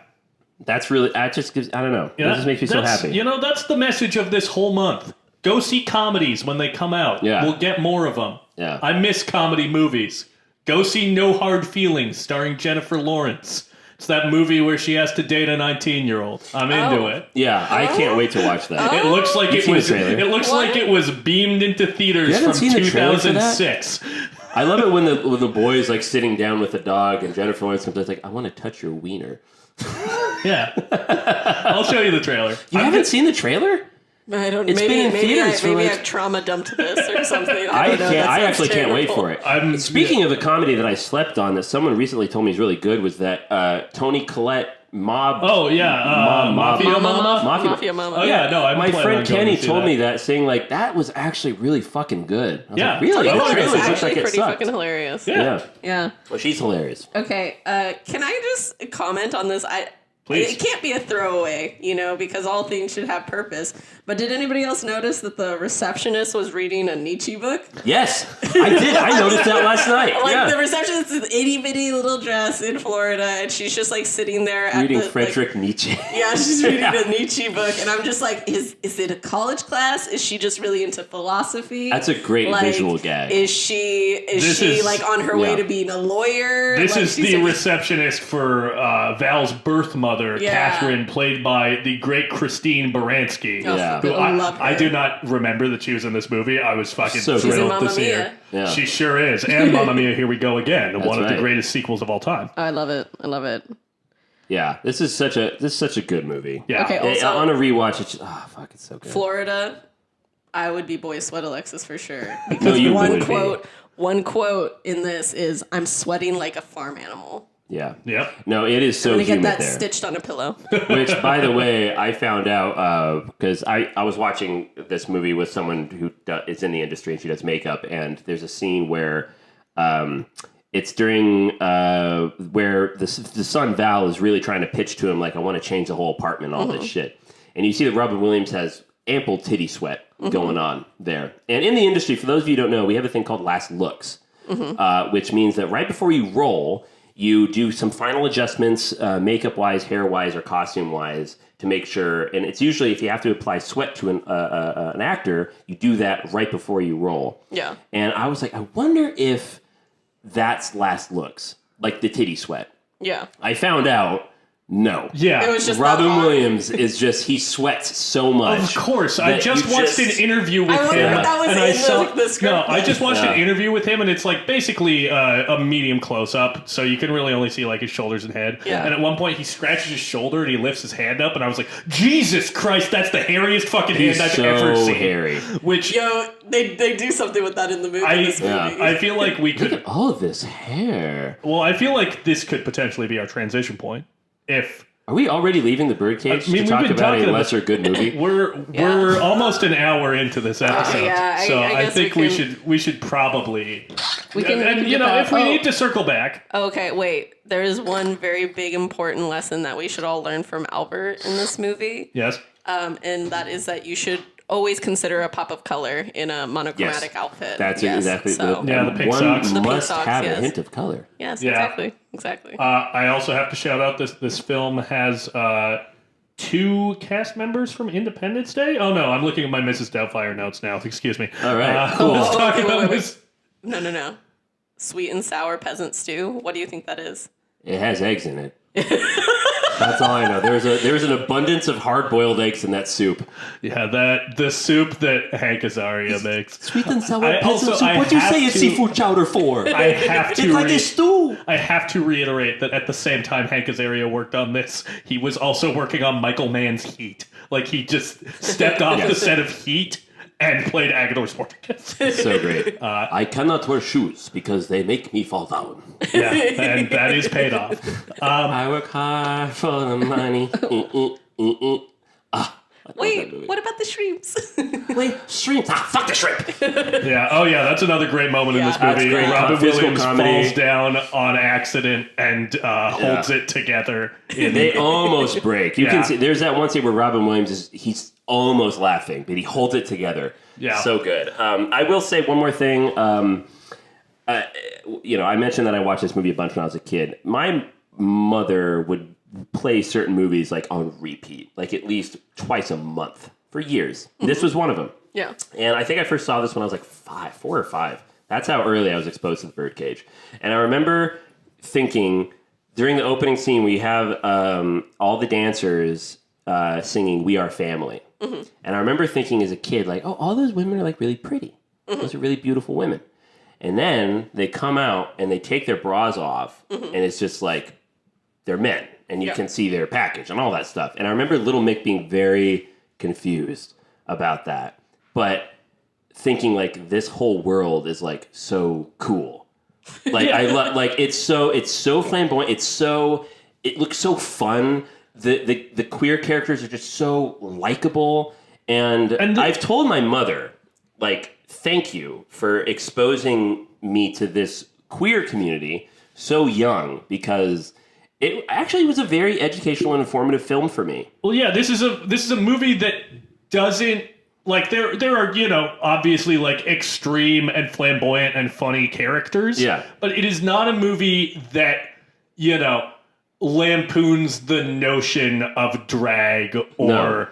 That's really, I don't know. It just makes me so happy. You know, that's the message of this whole month. Go see comedies when they come out. Yeah. We'll get more of them. Yeah. I miss comedy movies. Go see No Hard Feelings starring Jennifer Lawrence. It's that movie where she has to date a 19-year-old. I'm into it. Yeah, I can't wait to watch that. It looks like You've seen the trailer. It looks like it was beamed into theaters from seen the trailer for that? 2006. I love it when the boy's like sitting down with the dog and Jennifer Lawrence comes like, I want to touch your wiener. Yeah. I'll show you the trailer. You haven't seen the trailer? I don't. It's been in theaters for like... I've trauma dumped this or something. I actually can't wait for it. Speaking of a comedy that I slept on that someone recently told me is really good was that Toni Collette Mob. Oh yeah, Mafia Mama. Mafia Mama. Oh yeah, no. My friend Kenny told me that, saying like that was actually really fucking good. I was Yeah, like, really? Toni The Collette trailer is looks actually like it pretty sucked. fucking hilarious. Yeah. Well, she's hilarious. Okay, can I just comment on this? Please. It can't be a throwaway, because all things should have purpose. But did anybody else notice that the receptionist was reading a Nietzsche book? Yes, I did. I noticed that last night. The receptionist is itty bitty little dress in Florida, and she's just like sitting there reading Friedrich Nietzsche. Yeah, she's reading a Nietzsche book, and I'm just like, is it a college class? Is she just really into philosophy? That's a great visual gag. Is she like on her way to being a lawyer? This like, is the receptionist for Val's birth mother, Catherine, played by the great Christine Baranski. Who I do not remember that she was in this movie. I was fucking thrilled to see her. Yeah. She sure is. And Mamma Mia, Here We Go Again, one of the greatest sequels of all time. I love it. Yeah, this is such a good movie. Yeah. Okay, also, on a rewatch, it's it's so good. Florida, I would be Boy Sweat Alexis for sure. Because one quote in this is, "I'm sweating like a farm animal." Yeah. Yep. No, it is so I'm gonna humid get that there. stitched on a pillow. Which, by the way, I found out because I was watching this movie with someone who is in the industry and she does makeup, and there's a scene where it's during where the son Val is really trying to pitch to him like, I want to change the whole apartment, all this shit, and you see that Robin Williams has ample titty sweat going on there. And in the industry, for those of you who don't know, we have a thing called last looks, which means that right before you roll, you do some final adjustments, makeup-wise, hair-wise, or costume-wise, to make sure. And it's usually, if you have to apply sweat to an actor, you do that right before you roll. Yeah. And I was like, I wonder if that's last looks, like the titty sweat. Yeah. I found out, no. Yeah. It was just Robin Williams is just, he sweats so much. Of course. I just watched an interview with him. That was in the script. No, I just watched an interview with him, and it's like basically a medium close-up, so you can really only see like his shoulders and head. Yeah. And at one point, he scratches his shoulder, and he lifts his hand up, and I was like, Jesus Christ, that's the hairiest fucking hand I've ever seen. Hairy. Which... They do something with that in the movie. I feel like we could... Look at all of this hair. Well, I feel like this could potentially be our transition point. Are we already leaving the Birdcage to talk about a lesser good movie? We're almost an hour into this episode, so I think we should probably. If we need to circle back. Okay, wait. There is one very big important lesson that we should all learn from Albert in this movie. Yes. And that is that you should always consider a pop of color in a monochromatic outfit. That's exactly the pink socks. One must have a hint of color. Yes, exactly. I also have to shout out this film has 2 cast members from Independence Day. Oh no, I'm looking at my Mrs. Doubtfire notes now. Excuse me. All right, cool. Let's talk about this. No. Sweet and sour peasant stew. What do you think that is? It has eggs in it. That's all I know. There's an abundance of hard-boiled eggs in that soup. Yeah, the soup that Hank Azaria makes. Sweet and sour peasant soup. What do you say it's seafood chowder for? I have to. It's like a stew. I have to reiterate that at the same time Hank Azaria worked on this, he was also working on Michael Mann's Heat. Like he just stepped off the set of Heat and played Agador Sporticus. So great. I cannot wear shoes because they make me fall down. Yeah, and that is paid off. I work hard for the money. Wait, what about the shrimps? Wait, shrimp. Fuck the shrimp. Yeah. Oh, yeah. That's another great moment in this movie. Great. Robin Williams comedy. falls down on accident and holds it together. They almost break. You can see. There's that one scene where Robin Williams he's almost laughing, but he holds it together. Yeah. So good. I will say one more thing. I mentioned that I watched this movie a bunch when I was a kid. My mother would play certain movies like on repeat, like at least twice a month for years. This was one of them. Yeah. And I think I first saw this when I was like 4 or 5. That's how early I was exposed to the Birdcage. And I remember thinking during the opening scene, we have all the dancers singing "We Are Family." Mm-hmm. And I remember thinking as a kid, like, oh, all those women are like really pretty. Mm-hmm. Those are really beautiful women. And then they come out and they take their bras off, and it's just like they're men, and you can see their package and all that stuff. And I remember Little Mick being very confused about that, but thinking like this whole world is like so cool. Like I like it's so flamboyant. It looks so fun. The queer characters are just so likable, and I've told my mother like, thank you for exposing me to this queer community so young, because it actually was a very educational and informative film for me. Well, yeah, this is a movie that doesn't like there are, you know, obviously like extreme and flamboyant and funny characters. Yeah. But it is not a movie that, you know, lampoons the notion of drag or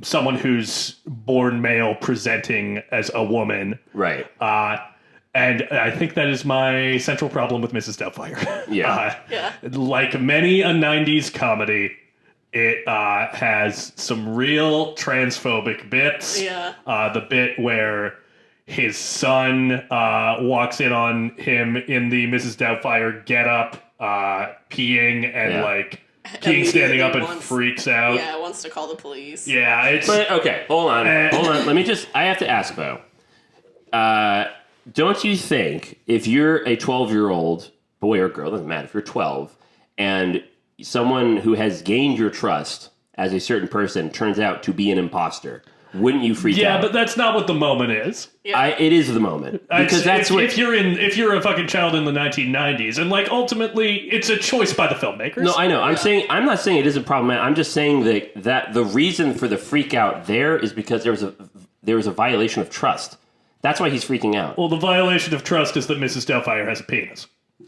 someone who's born male presenting as a woman. Right. And I think that is my central problem with Mrs. Doubtfire. Yeah. Like many a 90s comedy, it has some real transphobic bits. Yeah. The bit where his son walks in on him in the Mrs. Doubtfire getup, peeing and like peeing standing up and freaks out. Yeah, wants to call the police. Yeah, it's... But, okay, hold on. Let me just... I have to ask, though. Don't you think if you're a 12-year-old boy or girl, doesn't matter, if you're 12, and someone who has gained your trust as a certain person turns out to be an imposter, wouldn't you freak out? Yeah, but that's not what the moment is. Yeah. It is the moment. Because that's what... If you're a fucking child in the 1990s, and like ultimately it's a choice by the filmmakers. No, I know. I'm not saying it isn't problematic. I'm just saying that the reason for the freak out there is because there was a violation of trust. That's why he's freaking out. Well, the violation of trust is that Mrs. Doubtfire has a penis.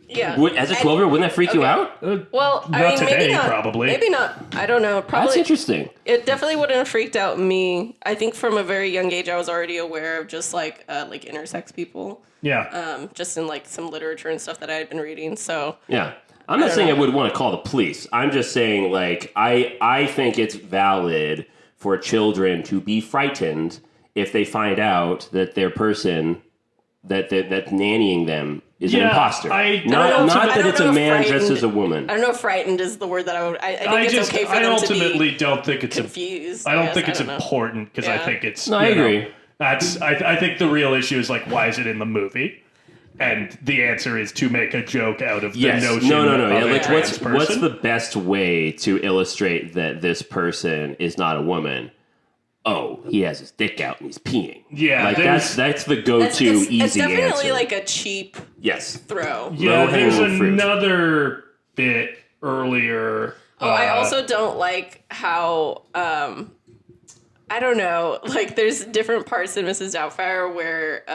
Yeah. As a 12-year-old, wouldn't that freak you out? Well, not I mean, today, maybe not. Probably. Maybe not. I don't know. Probably. That's interesting. It definitely wouldn't have freaked out me. I think from a very young age, I was already aware of just like intersex people. Yeah. Just in like some literature and stuff that I had been reading. So. Yeah. I'm not saying I would want to call the police. I'm just saying like I think it's valid for children to be frightened if they find out that their person that's nannying them is an imposter. Not that it's a man dressed as a woman. I don't know if frightened is the word that I would... I think it's okay for them to be ultimately don't think it's confused. I don't think it's important because I think it's... No, I agree. I think the real issue is like, why is it in the movie? And the answer is to make a joke out of the notion of a trans person. What's the best way to illustrate that this person is not a woman? Oh, he has his dick out and he's peeing. Yeah, like that's the go-to easy answer. It's definitely like a cheap throw. Yeah, there's another bit earlier. I also don't like how I don't know. Like, there's different parts in Mrs. Doubtfire where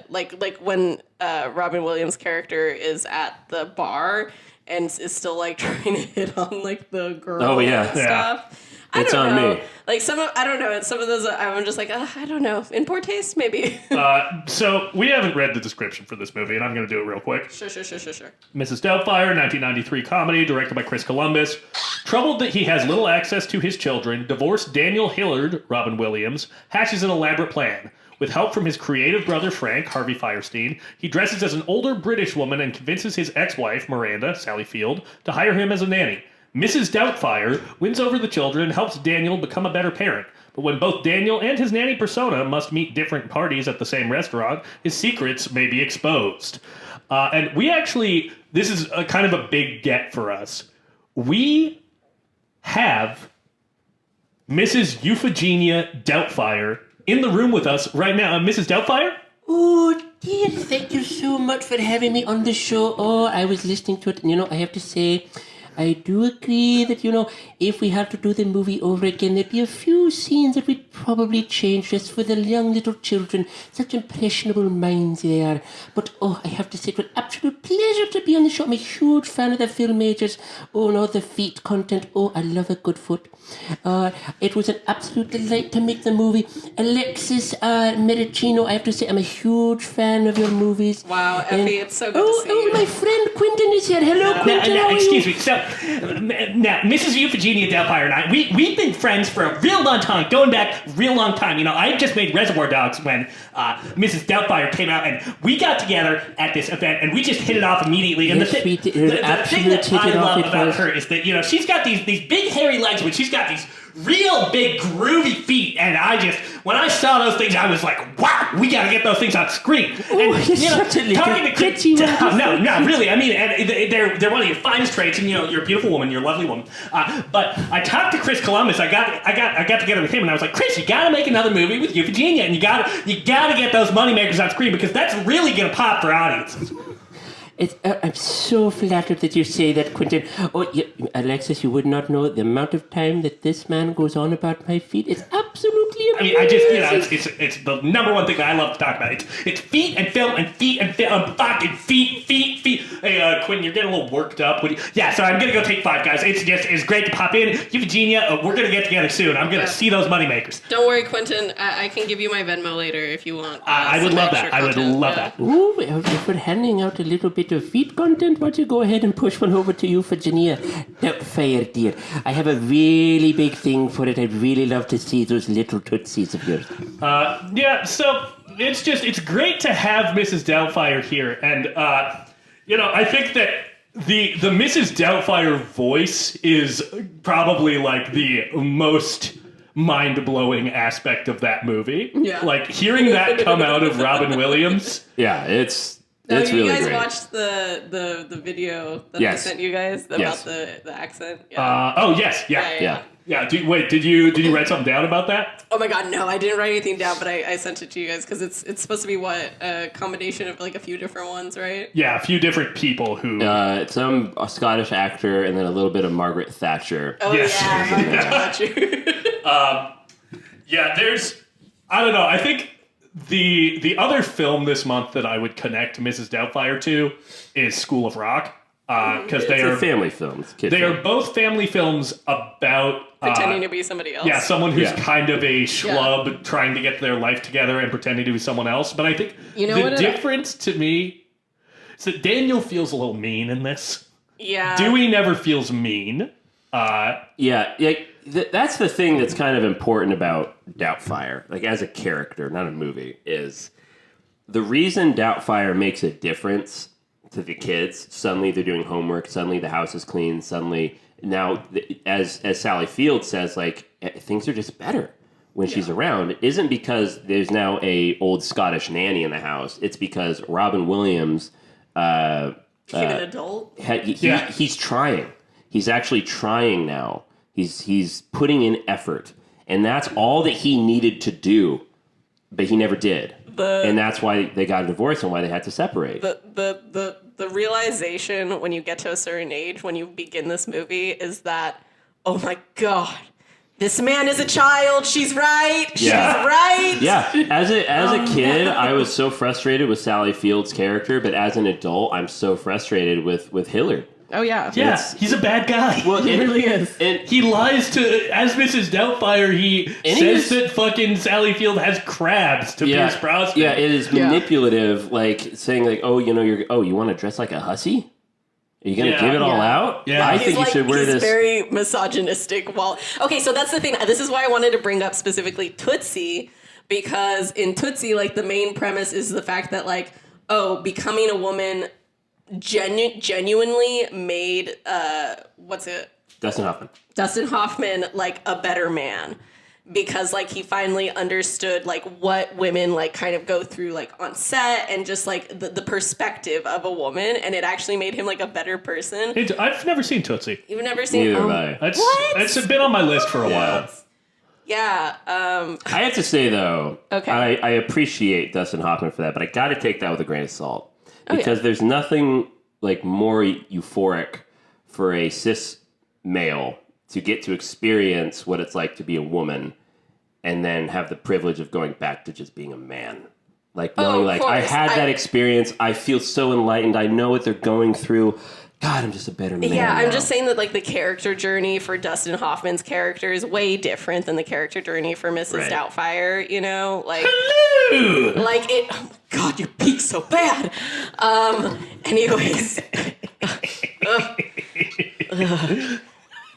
like when Robin Williams' character is at the bar and is still like trying to hit on like the girl and stuff. It's on me. Like I don't know. Some of those, I'm just like, I don't know. In poor taste, maybe. So we haven't read the description for this movie, and I'm going to do it real quick. Sure. Mrs. Doubtfire, 1993 comedy, directed by Chris Columbus. Troubled that he has little access to his children, divorced Daniel Hillard, Robin Williams, hatches an elaborate plan. With help from his creative brother Frank, Harvey Fierstein, he dresses as an older British woman and convinces his ex-wife, Miranda, Sally Field, to hire him as a nanny. Mrs. Doubtfire wins over the children and helps Daniel become a better parent. But when both Daniel and his nanny persona must meet different parties at the same restaurant, his secrets may be exposed. And we actually, this is a kind of a big get for us. We have Mrs. Euphigenia Doubtfire in the room with us right now. Mrs. Doubtfire? Oh, dear, thank you so much for having me on the show. Oh, I was listening to it, and, I have to say... I do agree that, if we have to do the movie over again, there'd be a few scenes that we'd probably change just for the young little children. Such impressionable minds they are. But, I have to say, it was an absolute pleasure to be on the show. I'm a huge fan of the film majors. Oh, and all the feet content. Oh, I love a good foot. It was an absolute delight to make the movie. Alexis Medicino, I have to say, I'm a huge fan of your movies. Wow, Effie, it's so good to see you. My friend Quentin is here. Hello, Quentin. How are you? Excuse me. So, now, Mrs. Euphigenia Doubtfire and I, we've been friends for a real long time, going back a real long time. I just made Reservoir Dogs when Mrs. Doubtfire came out, and we got together at this event, and we just hit it off immediately. And Yes, the thing that I love about her is that, she's got these big hairy legs, but she's got these real big groovy feet, and when I saw those things, I was like, wow, we gotta get those things on screen. And talking to Chris, no, really, I mean, and they're one of your finest traits, and you're a beautiful woman, you're a lovely woman. But I talked to Chris Columbus. I got together with him, and I was like, Chris, you gotta make another movie with Euphigenia, and you gotta get those moneymakers on screen, because that's really gonna pop for audiences. I'm so flattered that you say that, Quentin. Alexis, you would not know the amount of time that this man goes on about my feet. It's absolutely amazing. I mean, it's the number one thing that I love to talk about. It's feet and film and feet and film. Fucking feet. Hey, Quentin, you're getting a little worked up. So I'm gonna go take 5, guys. It's great to pop in. Euphigenia, we're gonna get together soon. I'm gonna see those moneymakers. Don't worry, Quentin. I can give you my Venmo later if you want. I would love that. I would love that. Ooh, if we're handing out a little bit of feet content, why don't you go ahead and push one over to Euphigenia Doubtfire, dear. I have a really big thing for it. I'd really love to see those little tootsies of yours. So it's great to have Mrs. Doubtfire here, and I think that the Mrs. Doubtfire voice is probably like the most mind-blowing aspect of that movie. Yeah. Like hearing that come out of Robin Williams. Yeah, it's you really guys great. watched the video that I sent you guys about the accent? Yes. Yeah. Did you write something down about that? Oh my god, no, I didn't write anything down, but I sent it to you guys because it's supposed to be a combination of like a few different ones, right? Yeah, a few different people who. Some Scottish actor and then a little bit of Margaret Thatcher. Oh Yes. yeah, Thatcher. There's. I don't know. I think the other film this month that I would connect Mrs. Doubtfire to is School of Rock. Because they are family films. They are both family films about pretending to be somebody else. Yeah, someone who's kind of a schlub trying to get their life together and pretending to be someone else. But I think the difference to me is that Daniel feels a little mean in this. Yeah. Dewey never feels mean. That's the thing that's kind of important about Doubtfire, like as a character, not a movie, is the reason Doubtfire makes a difference to the kids. Suddenly they're doing homework. Suddenly the house is clean. Suddenly now, as Sally Field says, like things are just better when she's around. It isn't because there's now a old Scottish nanny in the house. It's because Robin Williams became an adult. He's trying. He's actually trying now. He's putting in effort, and that's all that he needed to do, but he never did. And that's why they got a divorce and why they had to separate. The realization when you get to a certain age, when you begin this movie, is that, oh my god, this man is a child. She's right. Yeah. She's right. Yeah. As a kid, I was so frustrated with Sally Field's character, but as an adult, I'm so frustrated with Hillard. Oh yeah. Yeah, he's a bad guy. Well, he really is. And he lies to, as Mrs. Doubtfire, he says that fucking Sally Field has crabs to Pierce Brosnan. Yeah, it is manipulative, like saying like, you want to dress like a hussy? Are you going to give it all out? Yeah. I think you should wear this. He's very misogynistic. Okay, so that's the thing. This is why I wanted to bring up specifically Tootsie, because in Tootsie, like the main premise is the fact that like, becoming a woman genuinely made Dustin Hoffman like a better man, because like he finally understood like what women like kind of go through like on set, and just like the perspective of a woman, and it actually made him like a better person. I've never seen Tootsie. You've never seen? Neither have I. It's been on my list for a while. Yeah. I have to say though, okay, I appreciate Dustin Hoffman for that, but I got to take that with a grain of salt. Because there's nothing like more euphoric for a cis male to get to experience what it's like to be a woman and then have the privilege of going back to just being a man. Like knowing, like, I course. had that experience. I feel so enlightened. I know what they're going through. God, I'm just a better man. Yeah, I'm now. just saying that, like, the character journey for Dustin Hoffman's character is way different than the character journey for Mrs. Right. Doubtfire, you know? Like, Hello! like it, oh my God, you peak so bad. Anyways.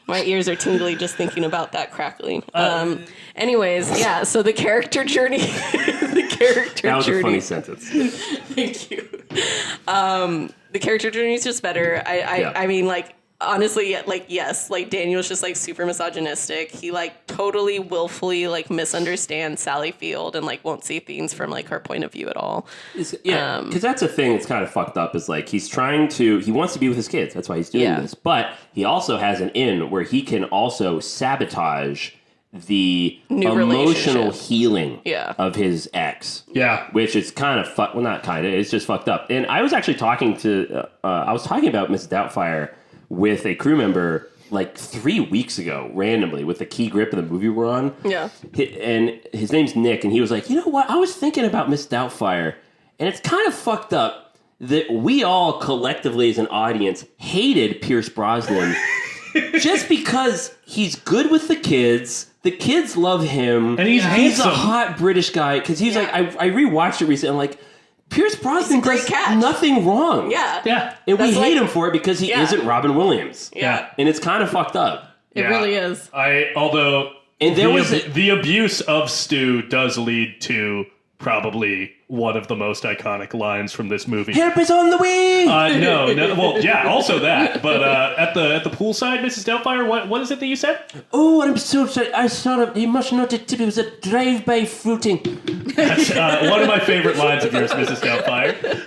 My ears are tingly just thinking about that crackling. Anyways, yeah, so the character journey, That was a funny sentence. Thank you. The character journey is just better. I mean, like, honestly, like, yes, like, Daniel's just, like, super misogynistic. He, like, totally willfully, like, misunderstands Sally Field and, like, won't see things from, like, her point of view at all. Yeah, because that's a thing that's kind of fucked up is, like, he wants to be with his kids. That's why he's doing this. But he also has an in where he can also sabotage the New emotional relationship. healing Yeah. of his ex. Yeah. Which is kind of well, not kind of, it's just fucked up. And I was actually talking about Miss Doubtfire with a crew member like 3 weeks ago, randomly, with the key grip of the movie we're on. Yeah. And his name's Nick, and he was like, you know what? I was thinking about Miss Doubtfire, and it's kind of fucked up that we all collectively as an audience hated Pierce Brosnan just because he's good with the kids. The kids love him. And he's a handsome. hot British guy. Because he's like, I rewatched it recently. I'm like, Pierce Brosnan He's a great does catch. nothing wrong. Yeah. Yeah. And we That's hate like- him for it because he Yeah. isn't Robin Williams. Yeah. And it's kind of fucked up. It really is. Although And there was the abuse of Stu does lead to probably one of the most iconic lines from this movie. Help is on the way! No. Well, yeah, also that. But at the poolside, Mrs. Doubtfire, what is it that you said? Oh, I'm so sorry. I saw it. You must not have tipped. It was a drive-by fruiting. That's one of my favorite lines of yours, Mrs. Doubtfire.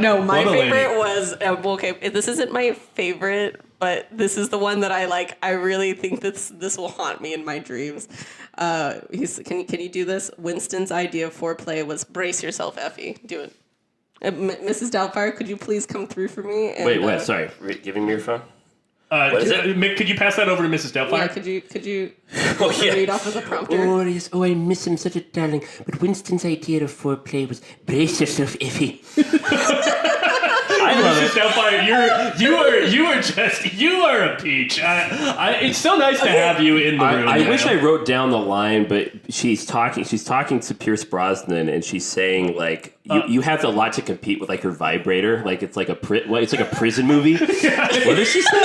No, my What a lady. favorite was okay. This isn't my favorite, but this is the one that I like. I really think this will haunt me in my dreams. Can you do this? Winston's idea of foreplay was brace yourself, Effie. Do it. Mrs. Doubtfire, could you please come through for me? And, Wait, sorry. Giving me your phone? What is it? Mick, could you pass that over to Mrs. Doubtfire? Yeah, could you yeah. read off of the prompter? Oh, yes. Oh, I miss him, such a darling. But Winston's idea of foreplay was brace yourself, Effie. I love Mrs. Doubtfire, you are a peach. It's so nice to have you in the room. I wish now. I wrote down the line, but she's talking to Pierce Brosnan, and she's saying like you have a lot to compete with, like her vibrator, like it's like it's like a prison movie. What does she say?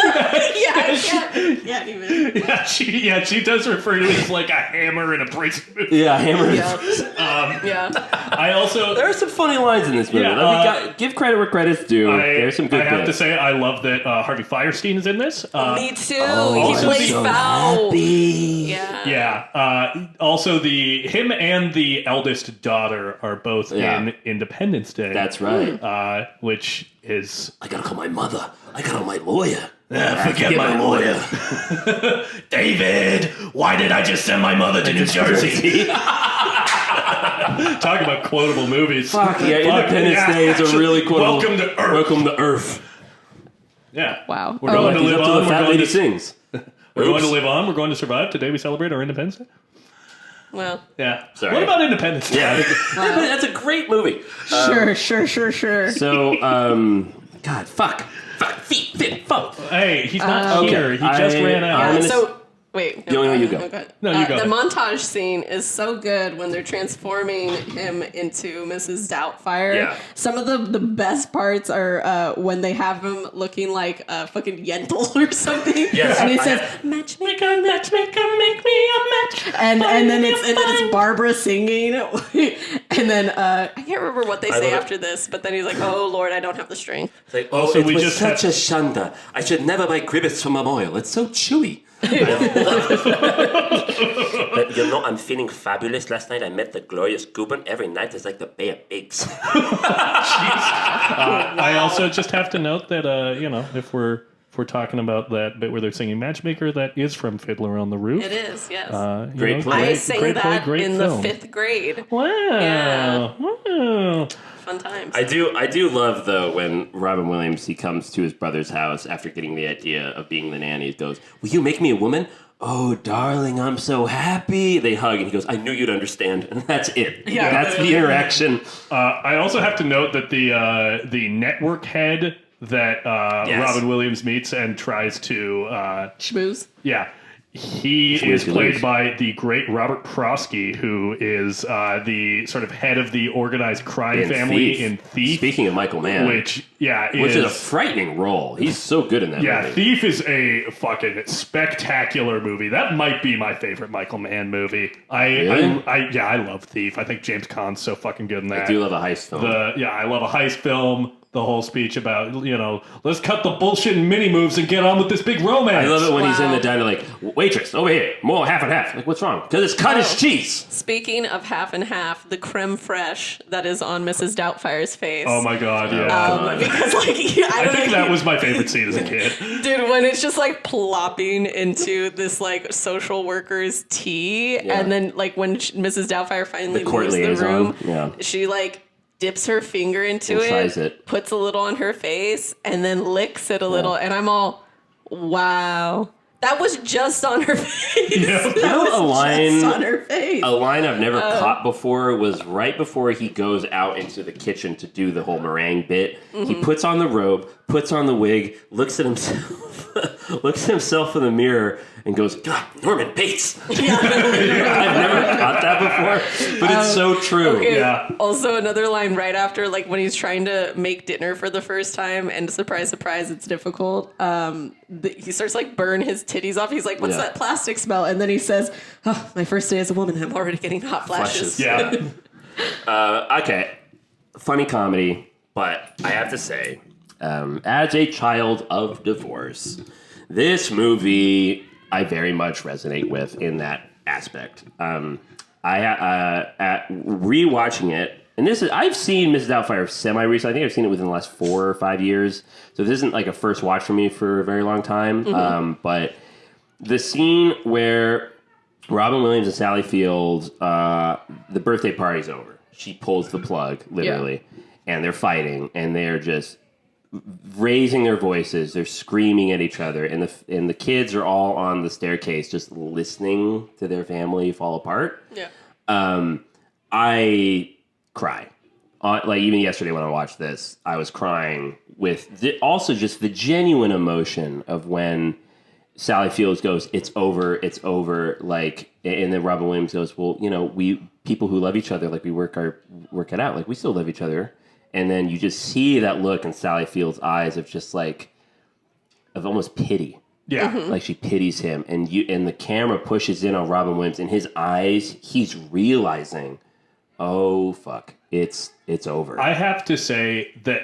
Yeah, even. She does refer to it as like a hammer in a prison movie. Yeah, hammer. Yeah. I also There are some funny lines in this movie. Yeah, Give credit where credit's due. There's some good I have to bits. say, I love that Harvey Firestein is in this. Me too. He also plays so Foul. Happy. Yeah. Yeah. Also, him and the eldest daughter are both in Independence Day. That's right. Which is I gotta call my mother. I gotta call my lawyer. forget my lawyer. David, why did I just send my mother to New Jersey? Talk about quotable movies. Fuck yeah, Independence Day is a really quotable. Welcome to Earth. Welcome to Earth. Yeah. Wow. We're going to He's live up to on. the We're fat going lady to sings. We're going to live on. We're going to survive. Today we celebrate our Independence Day. Well. Yeah. Sorry. What about Independence Day? Yeah, but that's a great movie. Sure. So, God, fuck, feet, fuck. Hey, he's not here. He just ran out. Wait. No, you go. Okay. No, you go. The montage scene is so good when they're transforming him into Mrs. Doubtfire. Yeah. Some of the best parts are when they have him looking like a fucking Yentl or something. Yes. And it says, matchmaker, make me a match. And then it's Barbara singing. And then I can't remember what they say love it. after this, but then he's like, oh Lord, I don't have the strength. It's like, Also, we was just such have, a shanda. I should never buy cribbits from Memorial. It's so chewy. But I'm feeling fabulous. Last night I met the glorious Guban. Every night is like the Bay of Pigs. I also just have to note that if we're talking about that bit where they're singing Matchmaker, that is from Fiddler on the Roof. It is, yes. Great play. I sang that in the 5th grade. Wow. Yeah. Wow. Fun times. I do love though when Robin Williams he comes to his brother's house after getting the idea of being the nanny. He goes, "Will you make me a woman? oh, darling, I'm so happy. They hug, and he goes, I knew you'd understand. And that's it. Yeah. That's the interaction. I also have to note that the network head that Robin Williams meets and tries to... schmooze. Yeah. He is played by the great Robert Prosky, who is the sort of head of the organized crime family in Thief. Speaking of Michael Mann. Which is a frightening role. He's so good in that movie. Yeah, Thief is a fucking spectacular movie. That might be my favorite Michael Mann movie. I love Thief. I think James Caan's so fucking good in that. I do love a heist film. I love a heist film. The whole speech about, let's cut the bullshit and mini moves and get on with this big romance. I love it when he's in the diner like, waitress, over here, more half and half. Like, what's wrong? Because it's cottage cheese. Speaking of half and half, the creme fraiche that is on Mrs. Doubtfire's face. Oh my God, yeah. Because I think that was my favorite scene as a kid. Dude, when it's just like plopping into this like social worker's tea, and then like when Mrs. Doubtfire finally leaves the room, she like dips her finger into it, puts a little on her face, and then licks it a little. And I'm all, wow. That was just on her face. Yeah. That was just on her face. A line I've never caught before was right before he goes out into the kitchen to do the whole meringue bit. Mm-hmm. He puts on the robe, puts on the wig, looks at himself in the mirror, and goes, God, Norman Bates. I've never caught that before, but it's so true. Okay. Yeah. Also, another line right after, like when he's trying to make dinner for the first time, and surprise, surprise, it's difficult. He starts like burn his titties off. He's like, what's that plastic smell? And then he says, oh, my first day as a woman, I'm already getting hot flashes. Yeah. Okay. Funny comedy, but I have to say, as a child of divorce, this movie I very much resonate with in that aspect. At rewatching it, and I've seen Mrs. Doubtfire semi-recently. I think I've seen it within the last 4 or 5 years. So this isn't like a first watch for me for a very long time. Mm-hmm. But the scene where Robin Williams and Sally Field, the birthday party's over. She pulls the plug, literally, and they're fighting, and they're just raising their voices. They're screaming at each other, and the kids are all on the staircase just listening to their family fall apart. Yeah. I cry. Like even yesterday when I watched this, I was crying with also just the genuine emotion of when Sally Fields goes, it's over, like, and then Robin Williams goes, well, we people who love each other, like we work it out, like we still love each other. And then you just see that look in Sally Field's eyes of just like, of almost pity. Yeah. Mm-hmm. Like she pities him, and the camera pushes in on Robin Williams. In his eyes, he's realizing, oh fuck, it's over. I have to say that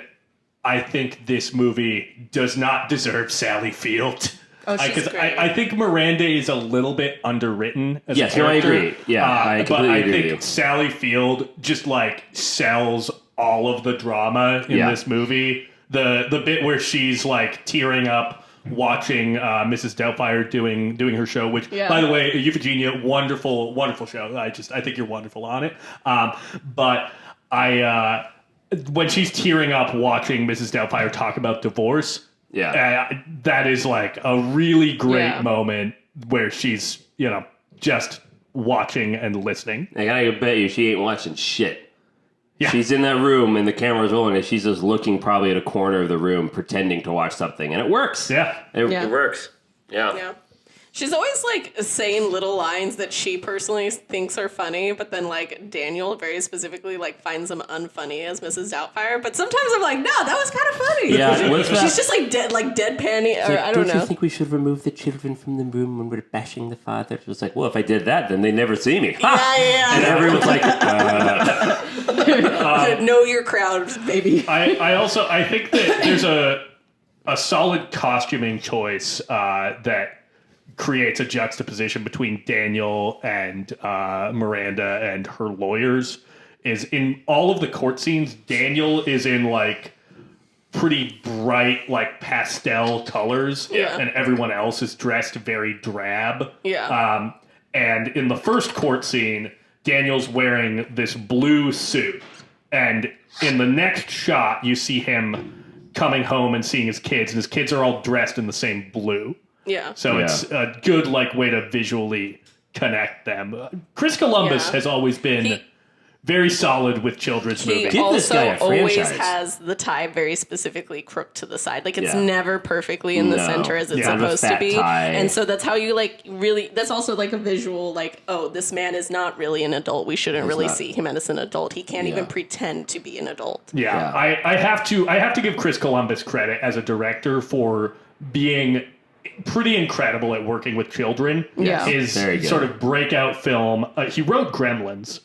I think this movie does not deserve Sally Field. Oh, she's great. I think Miranda is a little bit underwritten as a character. I agree. Yeah, I completely agree. But I think Sally Field just like sells all of the drama in this movie. The bit where she's like tearing up watching Mrs. Doubtfire doing her show, which by the way, Euphegenia, wonderful show. I think you're wonderful on it. But when she's tearing up watching Mrs. Doubtfire talk about divorce, that is like a really great moment where she's just watching and listening. I gotta bet you she ain't watching shit. Yeah. She's in that room and the camera's rolling and she's just looking probably at a corner of the room pretending to watch something, and it works. Yeah. It works. Yeah. She's always like saying little lines that she personally thinks are funny, but then like Daniel very specifically like finds them unfunny as Mrs. Doubtfire. But sometimes I'm like, no, that was kind of funny. Yeah, she's just like deadpanny, or I don't know. Don't you think we should remove the children from the room when we're bashing the father? It's like, well, if I did that, then they never see me. Yeah. And everyone's like, know your crowd, baby. I think that there's a solid costuming choice that creates a juxtaposition between Daniel and Miranda and her lawyers. Is in all of the court scenes, Daniel is in like pretty bright like pastel colors, and everyone else is dressed very drab. And in the first court scene, Daniel's wearing this blue suit, and in the next shot you see him coming home and seeing his kids, and his kids are all dressed in the same blue. Yeah. So it's a good way to visually connect them. Chris Columbus has always been very solid with children's movies. He Give this guy a also always franchise. has the tie very specifically crooked to the side. It's never perfectly in the center as it's Kind of a supposed to fat be. tie. And so that's how you really, that's also a visual, oh, this man is not really an adult. We shouldn't really see him as an adult. He can't even pretend to be an adult. Yeah. I have to give Chris Columbus credit as a director for being pretty incredible at working with children. Yeah. His sort of breakout film, he wrote Gremlins.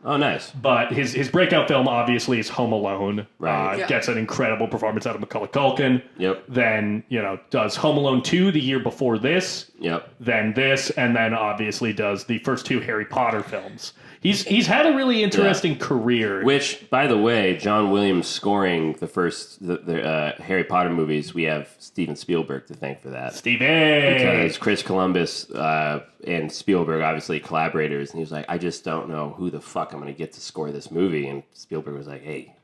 Oh, nice. But his breakout film obviously is Home Alone. Right. Gets an incredible performance out of Macaulay Culkin. Yep. Then, does Home Alone 2 the year before this. Yep. Then this, and then obviously does the first 2 Harry Potter films. He's had a really interesting career. Which, by the way, John Williams scoring the first the Harry Potter movies, we have Steven Spielberg to thank for that. Stevie! Because Chris Columbus and Spielberg obviously collaborators, and he was like, I just don't know who the fuck I'm going to get to score this movie. And Spielberg was like, hey,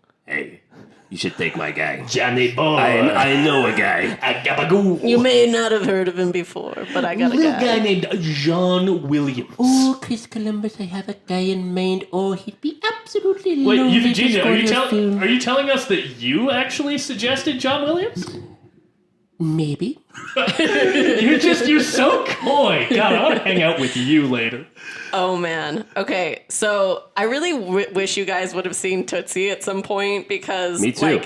you should take my guy. Johnny Boy. I know a guy. I gabagoo. You may not have heard of him before, but I got a guy. named John Williams. Oh, Chris Columbus, I have a guy in mind. Oh, he'd be absolutely Wait, lovely to Eugenia, score your film. are you telling us that you actually suggested John Williams? Maybe. You're so coy. God, I want to hang out with you later. Oh, man. Okay, so I really wish you guys would have seen Tootsie at some point because, Me too.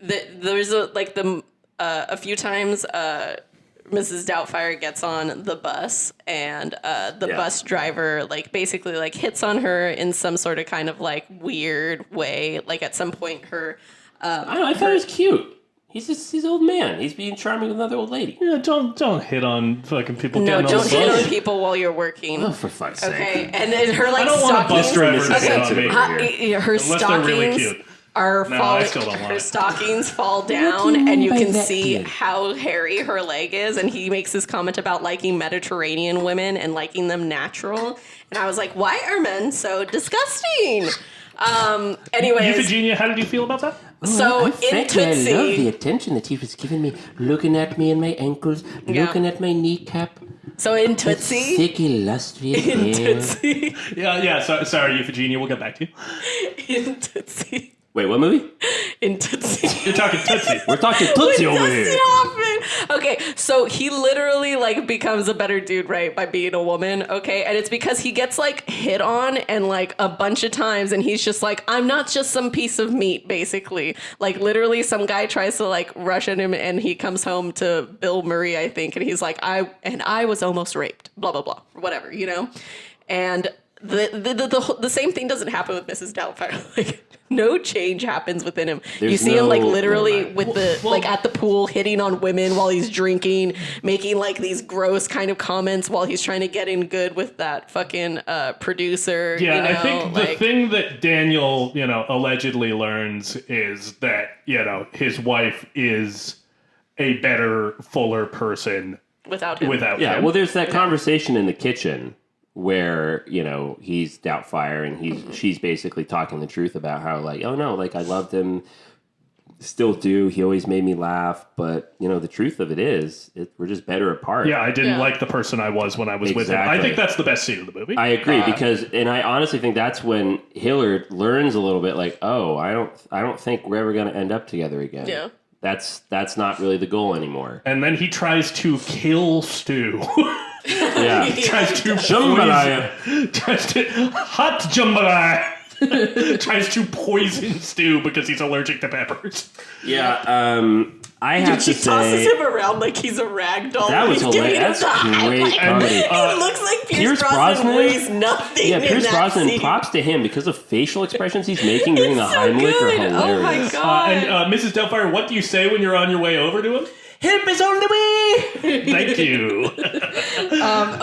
there's a few times Mrs. Doubtfire gets on the bus and the bus driver basically hits on her in some sort of kind of weird way. At some point, her. I don't know, I thought it was cute. He's an old man. He's being charming with another old lady. Yeah, don't hit on fucking people. No, getting on don't the hit bus. on people while you're working. Oh, for fuck's sake. Okay, and then her I don't want a bus driver to hit on me. her Unless they're really stockings cute. are No, I falling. still don't want Her it. stockings fall do you down, mean and you by can that, see dear? how hairy her leg is. And he makes this comment about liking Mediterranean women and liking them natural. And I was like, why are men so disgusting? Anyways, Eugenia, how did you feel about that? so in Frankly, I love the Tootsie, attention that he was giving me, looking at me and my ankles, looking at my kneecap. so in Tootsie, Thick, illustrious in hair. Tootsie, Yeah. Sorry, Eugenia. We'll get back to you. in Tootsie. Wait, what movie? In Tootsie. You're talking Tootsie. We're talking Tootsie over Dustin here. Hoffman. Okay, so he literally becomes a better dude, right, by being a woman, okay? And it's because he gets hit on and a bunch of times, and he's just I'm not just some piece of meat, basically. Literally some guy tries to rush at him, and he comes home to Bill Murray, I think, and he's like, I was almost raped, blah blah blah, whatever, And the same thing doesn't happen with Mrs. Doubtfire. No change happens within him. You see him literally with the at the pool hitting on women while he's drinking, making these gross kind of comments while he's trying to get in good with that fucking producer. Yeah, I think the thing that Daniel, allegedly learns is that, his wife is a better, fuller person without him. Yeah, him. well, there's that conversation in the kitchen where, he's Doubtfire and she's basically talking the truth about how oh no, I loved him, still do. He always made me laugh, but the truth of it is we're just better apart. Yeah, I didn't like the person I was when I was with him. I think that's the best scene of the movie. I agree and I honestly think that's when Hillard learns a little bit oh, I don't think we're ever going to end up together again. Yeah. That's not really the goal anymore. And then he tries to kill Stu. Yeah. Tries to Jambalaya. hot jambalaya. Tries to poison Stu because he's allergic to peppers. Yeah, I have She to tosses say him around like he's a rag doll. that was He's giving him hilarious. That's the great comedy. It looks like Pierce Brosnan Brosnan? weighs nothing. Yeah, in Pierce that Brosnan, scene. props to him because of facial expressions he's making during the So Heimlich are good. hilarious. Oh my god! And Mrs. Doubtfire, what do you say when you're on your way over to him? Help is on the way! Thank you.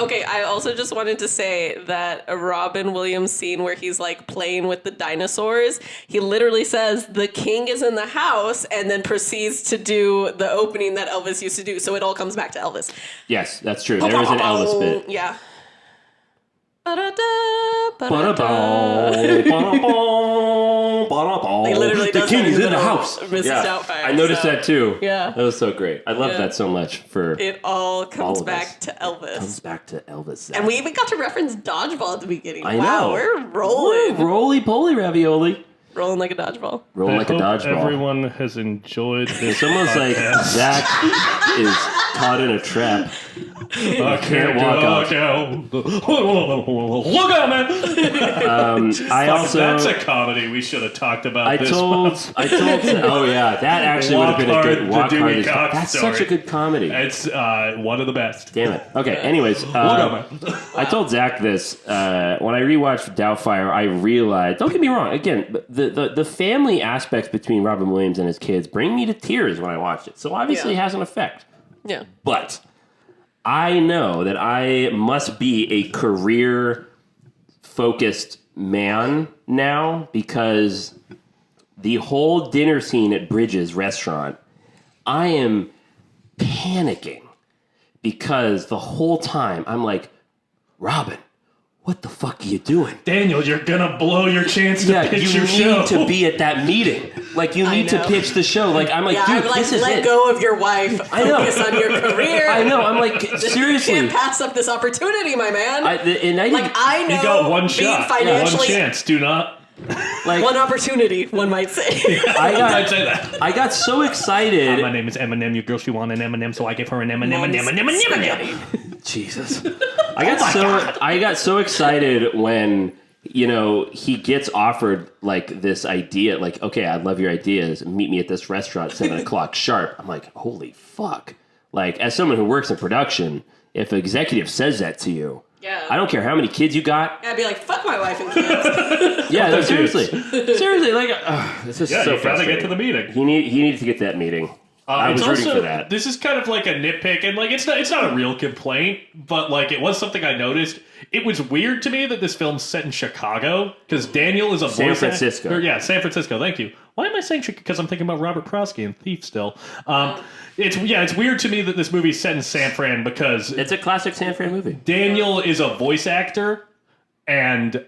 Okay, I also just wanted to say that a Robin Williams scene where he's playing with the dinosaurs, he literally says the king is in the house and then proceeds to do the opening that Elvis used to do. So it all comes back to Elvis. Yes, that's true. There is an Elvis bit. Yeah. They They literally literally the does king that is in the middle house. of Mrs. Yeah, Doubtfire, I noticed so- that too. Yeah. That was so great. I love that so much. It all comes all of back us. to Elvis. Comes back to Elvis. And we even got to reference dodgeball at the beginning. I wow, know. we're rolling. Roly-poly ravioli. Rolling like a dodgeball. Rolling like a hope dodgeball. everyone has enjoyed this. It's almost like Zack is caught in a trap. Can't walk walk out. Look out, man! That's a comedy we should have talked about. I told. Oh yeah, that actually would have been a good walk the hard. Dewey Cox That's story. such a good comedy. It's one of the best. Damn it. Okay. Anyways, I told Zach this when I rewatched Doubtfire. I realized. Don't get me wrong. Again, the family aspects between Robin Williams and his kids bring me to tears when I watched it. So obviously, it has an effect. Yeah. But I know that I must be a career-focused man now because the whole dinner scene at Bridges restaurant, I am panicking because the whole time I'm like, Robin, what the fuck are you doing? Daniel, you're gonna blow your chance to pitch you your show. need to be at that meeting. Like, you need to pitch the show. Like, I'm like, Yeah, dude, I'm like, this is let it. go of your wife. Focus on your career. I know. I'm like, seriously. You can't pass up this opportunity, my man. I know. I know You got one being shot, financially one chance. Do not. Like, one opportunity, one might say. I'd say that. I got so excited. My name is Eminem. Your girl, she want an M&M, so I give her an M&M. Jesus. I got so excited when, he gets offered like this idea, like, okay, I love your ideas. Meet me at this restaurant 7:00 sharp. I'm like, holy fuck. Like, as someone who works in production, if an executive says that to you, Yeah. I don't care how many kids you got. I'd be like, fuck my wife and kids. Yeah, no, seriously. Seriously, like, this is so You gotta frustrating. get to the meeting. He needed to get to that meeting. I was rooting for that. This is kind of like a nitpick, and like it's not a real complaint, but like it was something I noticed. It was weird to me that this film's set in Chicago because Daniel is a San voice Francisco. San Francisco. Thank you. Why am I saying Chicago? Because I'm thinking about Robert Prosky and Thief still. It's weird to me that this movie's set in San Fran because It's a classic San Fran movie. Daniel is a voice actor, and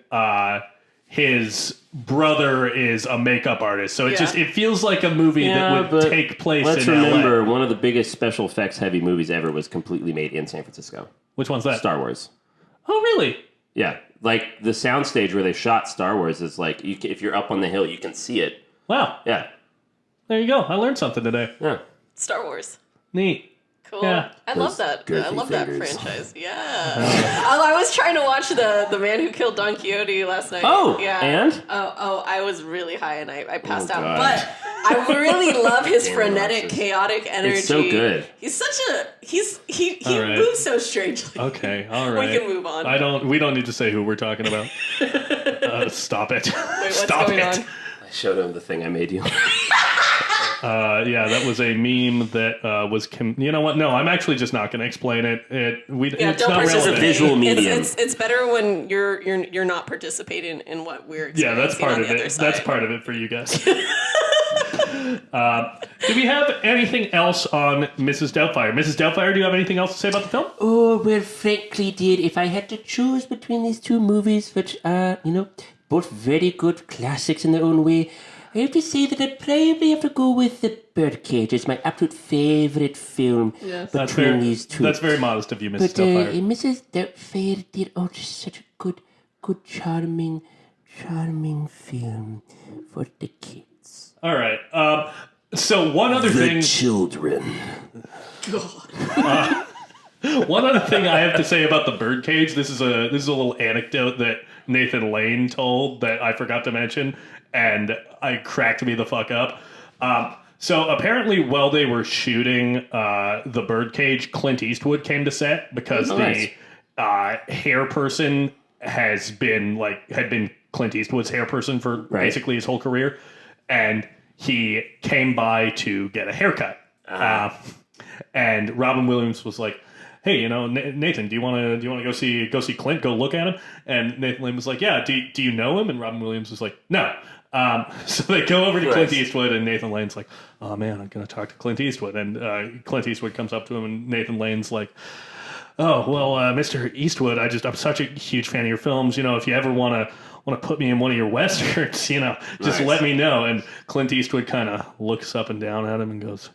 his brother is a makeup artist. So it feels like a movie that would take place let's in remember, LA. one of the biggest special effects heavy movies ever was completely made in San Francisco. Which one's that? Star Wars. Oh, really? Yeah. Like, the soundstage where they shot Star Wars is like, if you're up on the hill, you can see it. Wow. Yeah. There you go. I learned something today. Yeah. Star Wars. Neat. Cool. Yeah. I love that. I girthy love fingers. that franchise. Yeah. I was trying to watch the Man Who Killed Don Quixote last night. Oh, yeah. and? Oh, I was really high and I passed out. God. But I really love his frenetic, Roxas. chaotic energy. It's so good. He's such a he All right. moves so strangely. Okay. All right. We can move on. We don't need to say who we're talking about. Stop it. Wait, what's Stop going it. on? I showed him the thing I made you. Yeah, that was a meme that was. You know what? No, I'm actually just not going to explain it. It's don't not participate. It's a relevant. visual medium. It's better when you're not participating in what we're Yeah, experiencing that's part on of the other it. side. That's part of it for you guys. Do we have anything else on Mrs. Doubtfire? Mrs. Doubtfire, do you have anything else to say about the film? Oh, well, frankly, dear, if I had to choose between these two movies, which are, both very good classics in their own way, I have to say that I'd probably have to go with The Birdcage. It's my absolute favorite film between these two. That's very modest of you, Mrs. But Doubtfire. Mrs. Doubtfire, dear, just such a good, charming film for the kids. All right. So one other thing. Children. One other thing I have to say about the Birdcage. This is a little anecdote that Nathan Lane told that I forgot to mention, and I cracked me the fuck up. So apparently, while they were shooting the Birdcage, Clint Eastwood came to set because the hair person had been Clint Eastwood's hair person for basically his whole career, and he came by to get a haircut. And Robin Williams was like, "Hey, Nathan, do you want to go see Clint? Go look at him." And Nathan Lane was like, "Yeah, do you know him?" And Robin Williams was like, "No." So they go over to Clint Eastwood, and Nathan Lane's like, "Oh man, I'm gonna talk to Clint Eastwood." And Clint Eastwood comes up to him, and Nathan Lane's like, "Oh well, Mr. Eastwood, I'm such a huge fan of your films. If you ever want to want to put me in one of your westerns, just let me know. And Clint Eastwood kind of looks up and down at him and goes,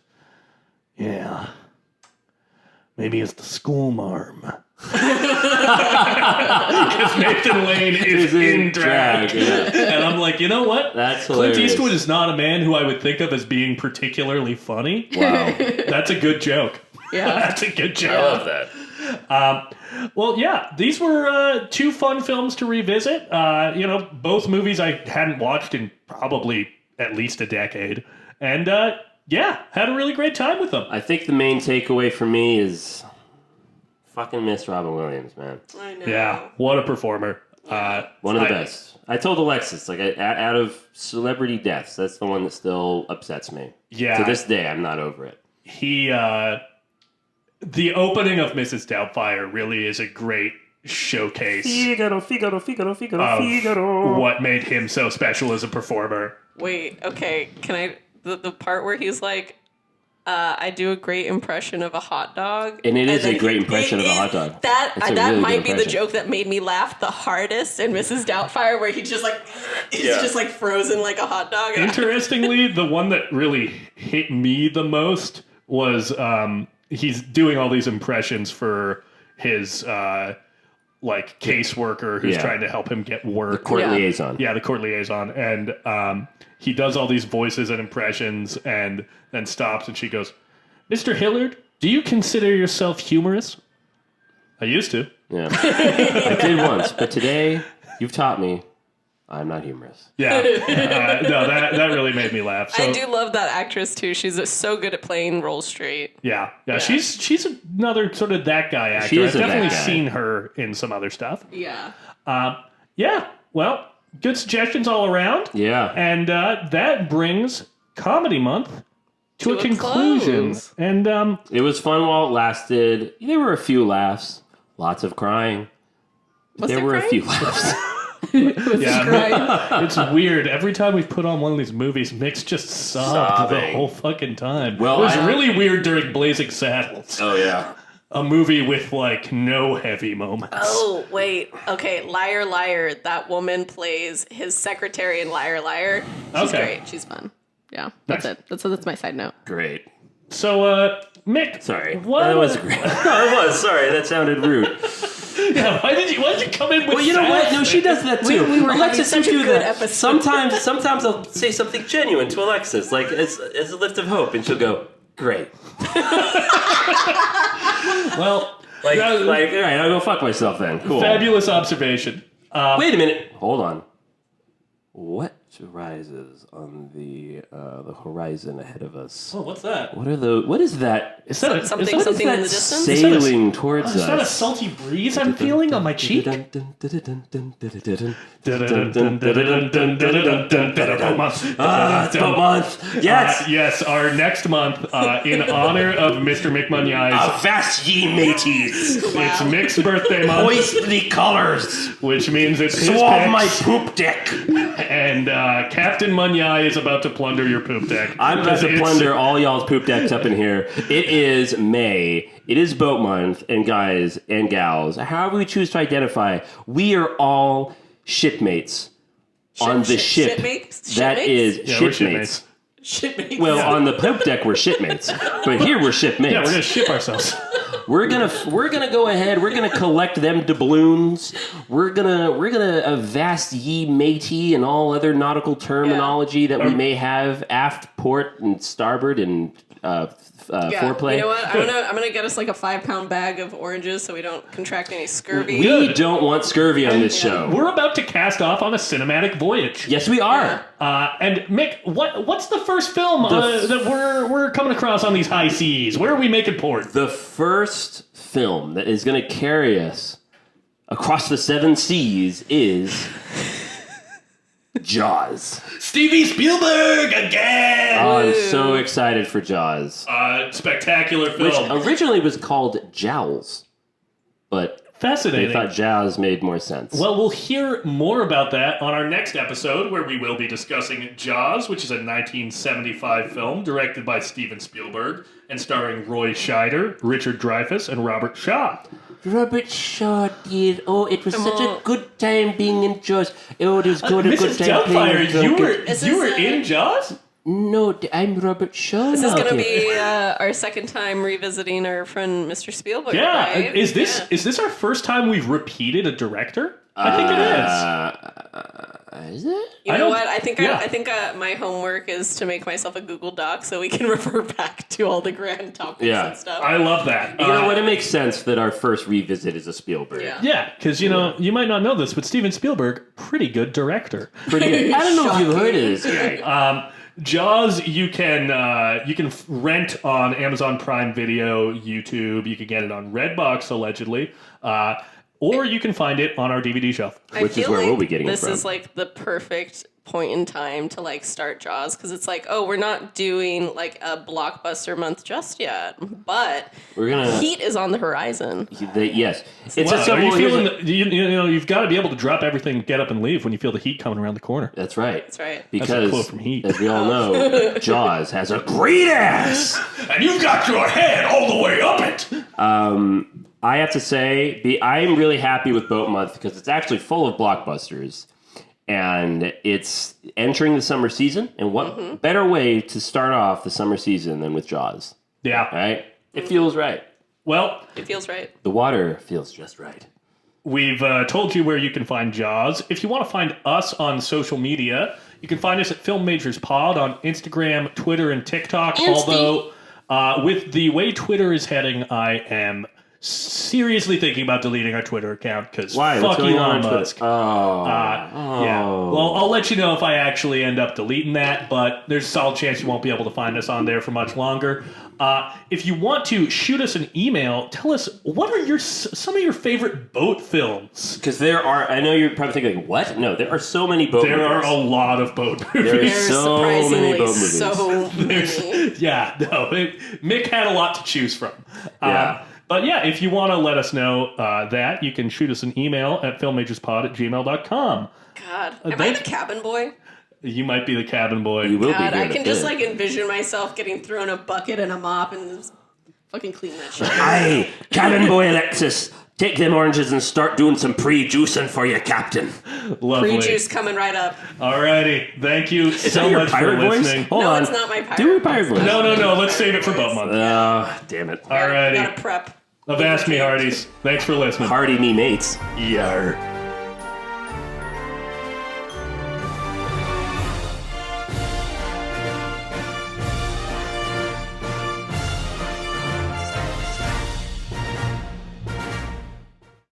yeah, maybe it's the school marm. Because Nathan Lane is in drag. Yeah. And I'm like, you know what? That's Clint hilarious. Eastwood is not a man who I would think of as being particularly funny. Wow. That's a good joke. Yeah. That's a good joke. I love that. Well, yeah, these were two fun films to revisit. Both movies I hadn't watched in probably at least a decade. And, had a really great time with them. I think the main takeaway for me is fucking miss Robin Williams, man. I know. Yeah, what a performer. One of the best. I told Alexis, out of celebrity deaths, that's the one that still upsets me. Yeah. To this day, I'm not over it. The opening of Mrs. Doubtfire really is a great showcase Figaro. of what made him so special as a performer. Wait, okay. Can I... The part where he's like, I do a great impression of a hot dog. And it is then a great impression of a hot dog. That It's a that really might good be the impression. joke that made me laugh the hardest in Mrs. Doubtfire, where he just he's just like frozen like a hot dog. Interestingly, the one that really hit me the most was he's doing all these impressions for his caseworker who's trying to help him get work. Court liaison. Yeah, the court liaison. And he does all these voices and impressions and then stops and she goes, Mr. Hillard, do you consider yourself humorous? I used to. Yeah. I did once, but today you've taught me I'm not humorous. Yeah. No, that really made me laugh. So, I do love that actress too. She's so good at playing roles straight. Yeah. She's another sort of that guy actor. She is I've a that definitely guy. seen her in some other stuff. Yeah. Well, good suggestions all around. Yeah. And that brings Comedy Month to a conclusion. close. And It was fun while it lasted. There were a few laughs, lots of crying. Was There there were a crying? few laughs. it's weird. Every time we've put on one of these movies, Mick's just sobbed the Sobbing. whole fucking time. Well, it was I- really weird during Blazing Saddles. Oh, yeah. A movie with no heavy moments. Oh, wait. Okay, Liar Liar. That woman plays his secretary in Liar Liar. She's Okay. great. She's fun. Yeah, that's Nice. it. That's my side note. Great. So, Mick. Sorry. What? That was great. No, it was. Sorry, that sounded rude. Yeah, why did you come in with Well, you know what? No, she does that too. We were having Alexis, such you a do good that. episode. Sometimes I'll say something genuine to Alexis, like as a lift of hope, and she'll go, "Great." Well, All right, I'll go fuck myself then. Cool. fabulous observation. Wait a minute. Hold on. What rises on the horizon ahead of us? Oh, what's that? What is that? Is that a, Something is that, something What in the is that distance. sailing towards is that a us? salty breeze I'm feeling on my cheek? Boat month. Yes. Yes, our next month, in honor of Mr. Mick Munyai's, Avast ye mateys. it's Mick's birthday month, Hoist the colors. which means it's his Swab picks, my poop deck. and Captain Munyai is about to plunder your poop deck. I'm about to plunder all y'all's poop decks up in here. It is May. It is boat month. And guys and gals, however we choose to identify, we are all shipmates on the ship. Shipmates? That is Yeah, we're shipmates. Shipmates. Well, on the poop deck, we're shipmates. But here we're shipmates. Yeah, we're gonna ship ourselves. We're gonna go ahead. We're gonna collect them doubloons. We're gonna avast ye matey and all other nautical terminology that we may have aft, port, and starboard and foreplay. You know what? I'm gonna get us like a 5-pound bag of oranges so we don't contract any scurvy. We don't want scurvy on this show. We're about to cast off on a cinematic voyage. Yes, we are. And Mick, what's the first film that we're coming across on these high seas? Where are we making port? The first film that is going to carry us across the 7 seas is Jaws. Steven Spielberg again. Oh, I'm so excited for Jaws. Spectacular Which film. originally was called Jowls, but they Fascinating. thought Jaws made more sense. Well, we'll hear more about that on our next episode, where we will be discussing Jaws, which is a 1975 film directed by Steven Spielberg and starring Roy Scheider, Richard Dreyfuss, and Robert Shaw. Robert Shaw, dear. Oh, it was such a good time being in Jaws. Oh, it was good a good Mrs. time playing Doubtfire, you were in Jaws? No, I'm Robert Shaw. This is going to be our second time revisiting our friend Mr. Spielberg. Yeah. Right? Is this our first time we've repeated a director? I think it is. Is it? You know what? I think my homework is to make myself a Google Doc so we can refer back to all the grand topics and stuff. I love that. You know what? It makes sense that our first revisit is a Spielberg. Yeah, because you might not know this, but Steven Spielberg, pretty good director. Pretty good. I don't know if you've heard of this guy. Jaws, you can rent on Amazon Prime Video, YouTube. You can get it on Redbox, allegedly. Or you can find it on our DVD shelf. Which is where we'll be getting it from. This is like the perfect point in time to like start Jaws, because it's like, oh, we're not doing like a blockbuster month just yet, but Heat is on the horizon. Yes. It's are you feeling you've got to be able to drop everything, get up and leave when you feel the heat coming around the corner. That's right. That's right. Because, that's a quote from Heat. As we all know, Jaws has a great ass. And you've got your head all the way up it. I have to say, I'm really happy with Boat Month because it's actually full of blockbusters. And it's entering the summer season. And what better way to start off the summer season than with Jaws? Yeah. Right? It feels right. Well, it feels right. The water feels just right. We've told you where you can find Jaws. If you want to find us on social media, you can find us at Film Majors Pod on Instagram, Twitter, and TikTok. Although, with the way Twitter is heading, I am seriously thinking about deleting our Twitter account because fuck Elon Musk. Yeah. Well, I'll let you know if I actually end up deleting that, but there's a solid chance you won't be able to find us on there for much longer. If you want to shoot us an email, tell us what are some of your favorite boat films. Because there are, I know you're probably thinking, what? No, there are so many boat movies. There are a lot of boat movies. There's so many boat movies. Mick had a lot to choose from. Yeah. But yeah, if you want to let us know that, you can shoot us an email at filmmagerspod@gmail.com. God, am I the cabin boy? You might be the cabin boy. You will be. I can just like envision myself getting thrown a bucket and a mop and just fucking clean that shit. Aye, cabin boy Alexis, take them oranges and start doing some pre-juicing for you, Captain. Lovely. Pre-juice coming right up. Alrighty, thank you so your much for pirate voice? listening. Hold no, on. It's not my pirate. Do your pirate voice. No, let's save it for Boat Month. Damn it. Alrighty. Gotta prep. Avast me, Hardies. Thanks for listening. Hardy me mates. Yarr.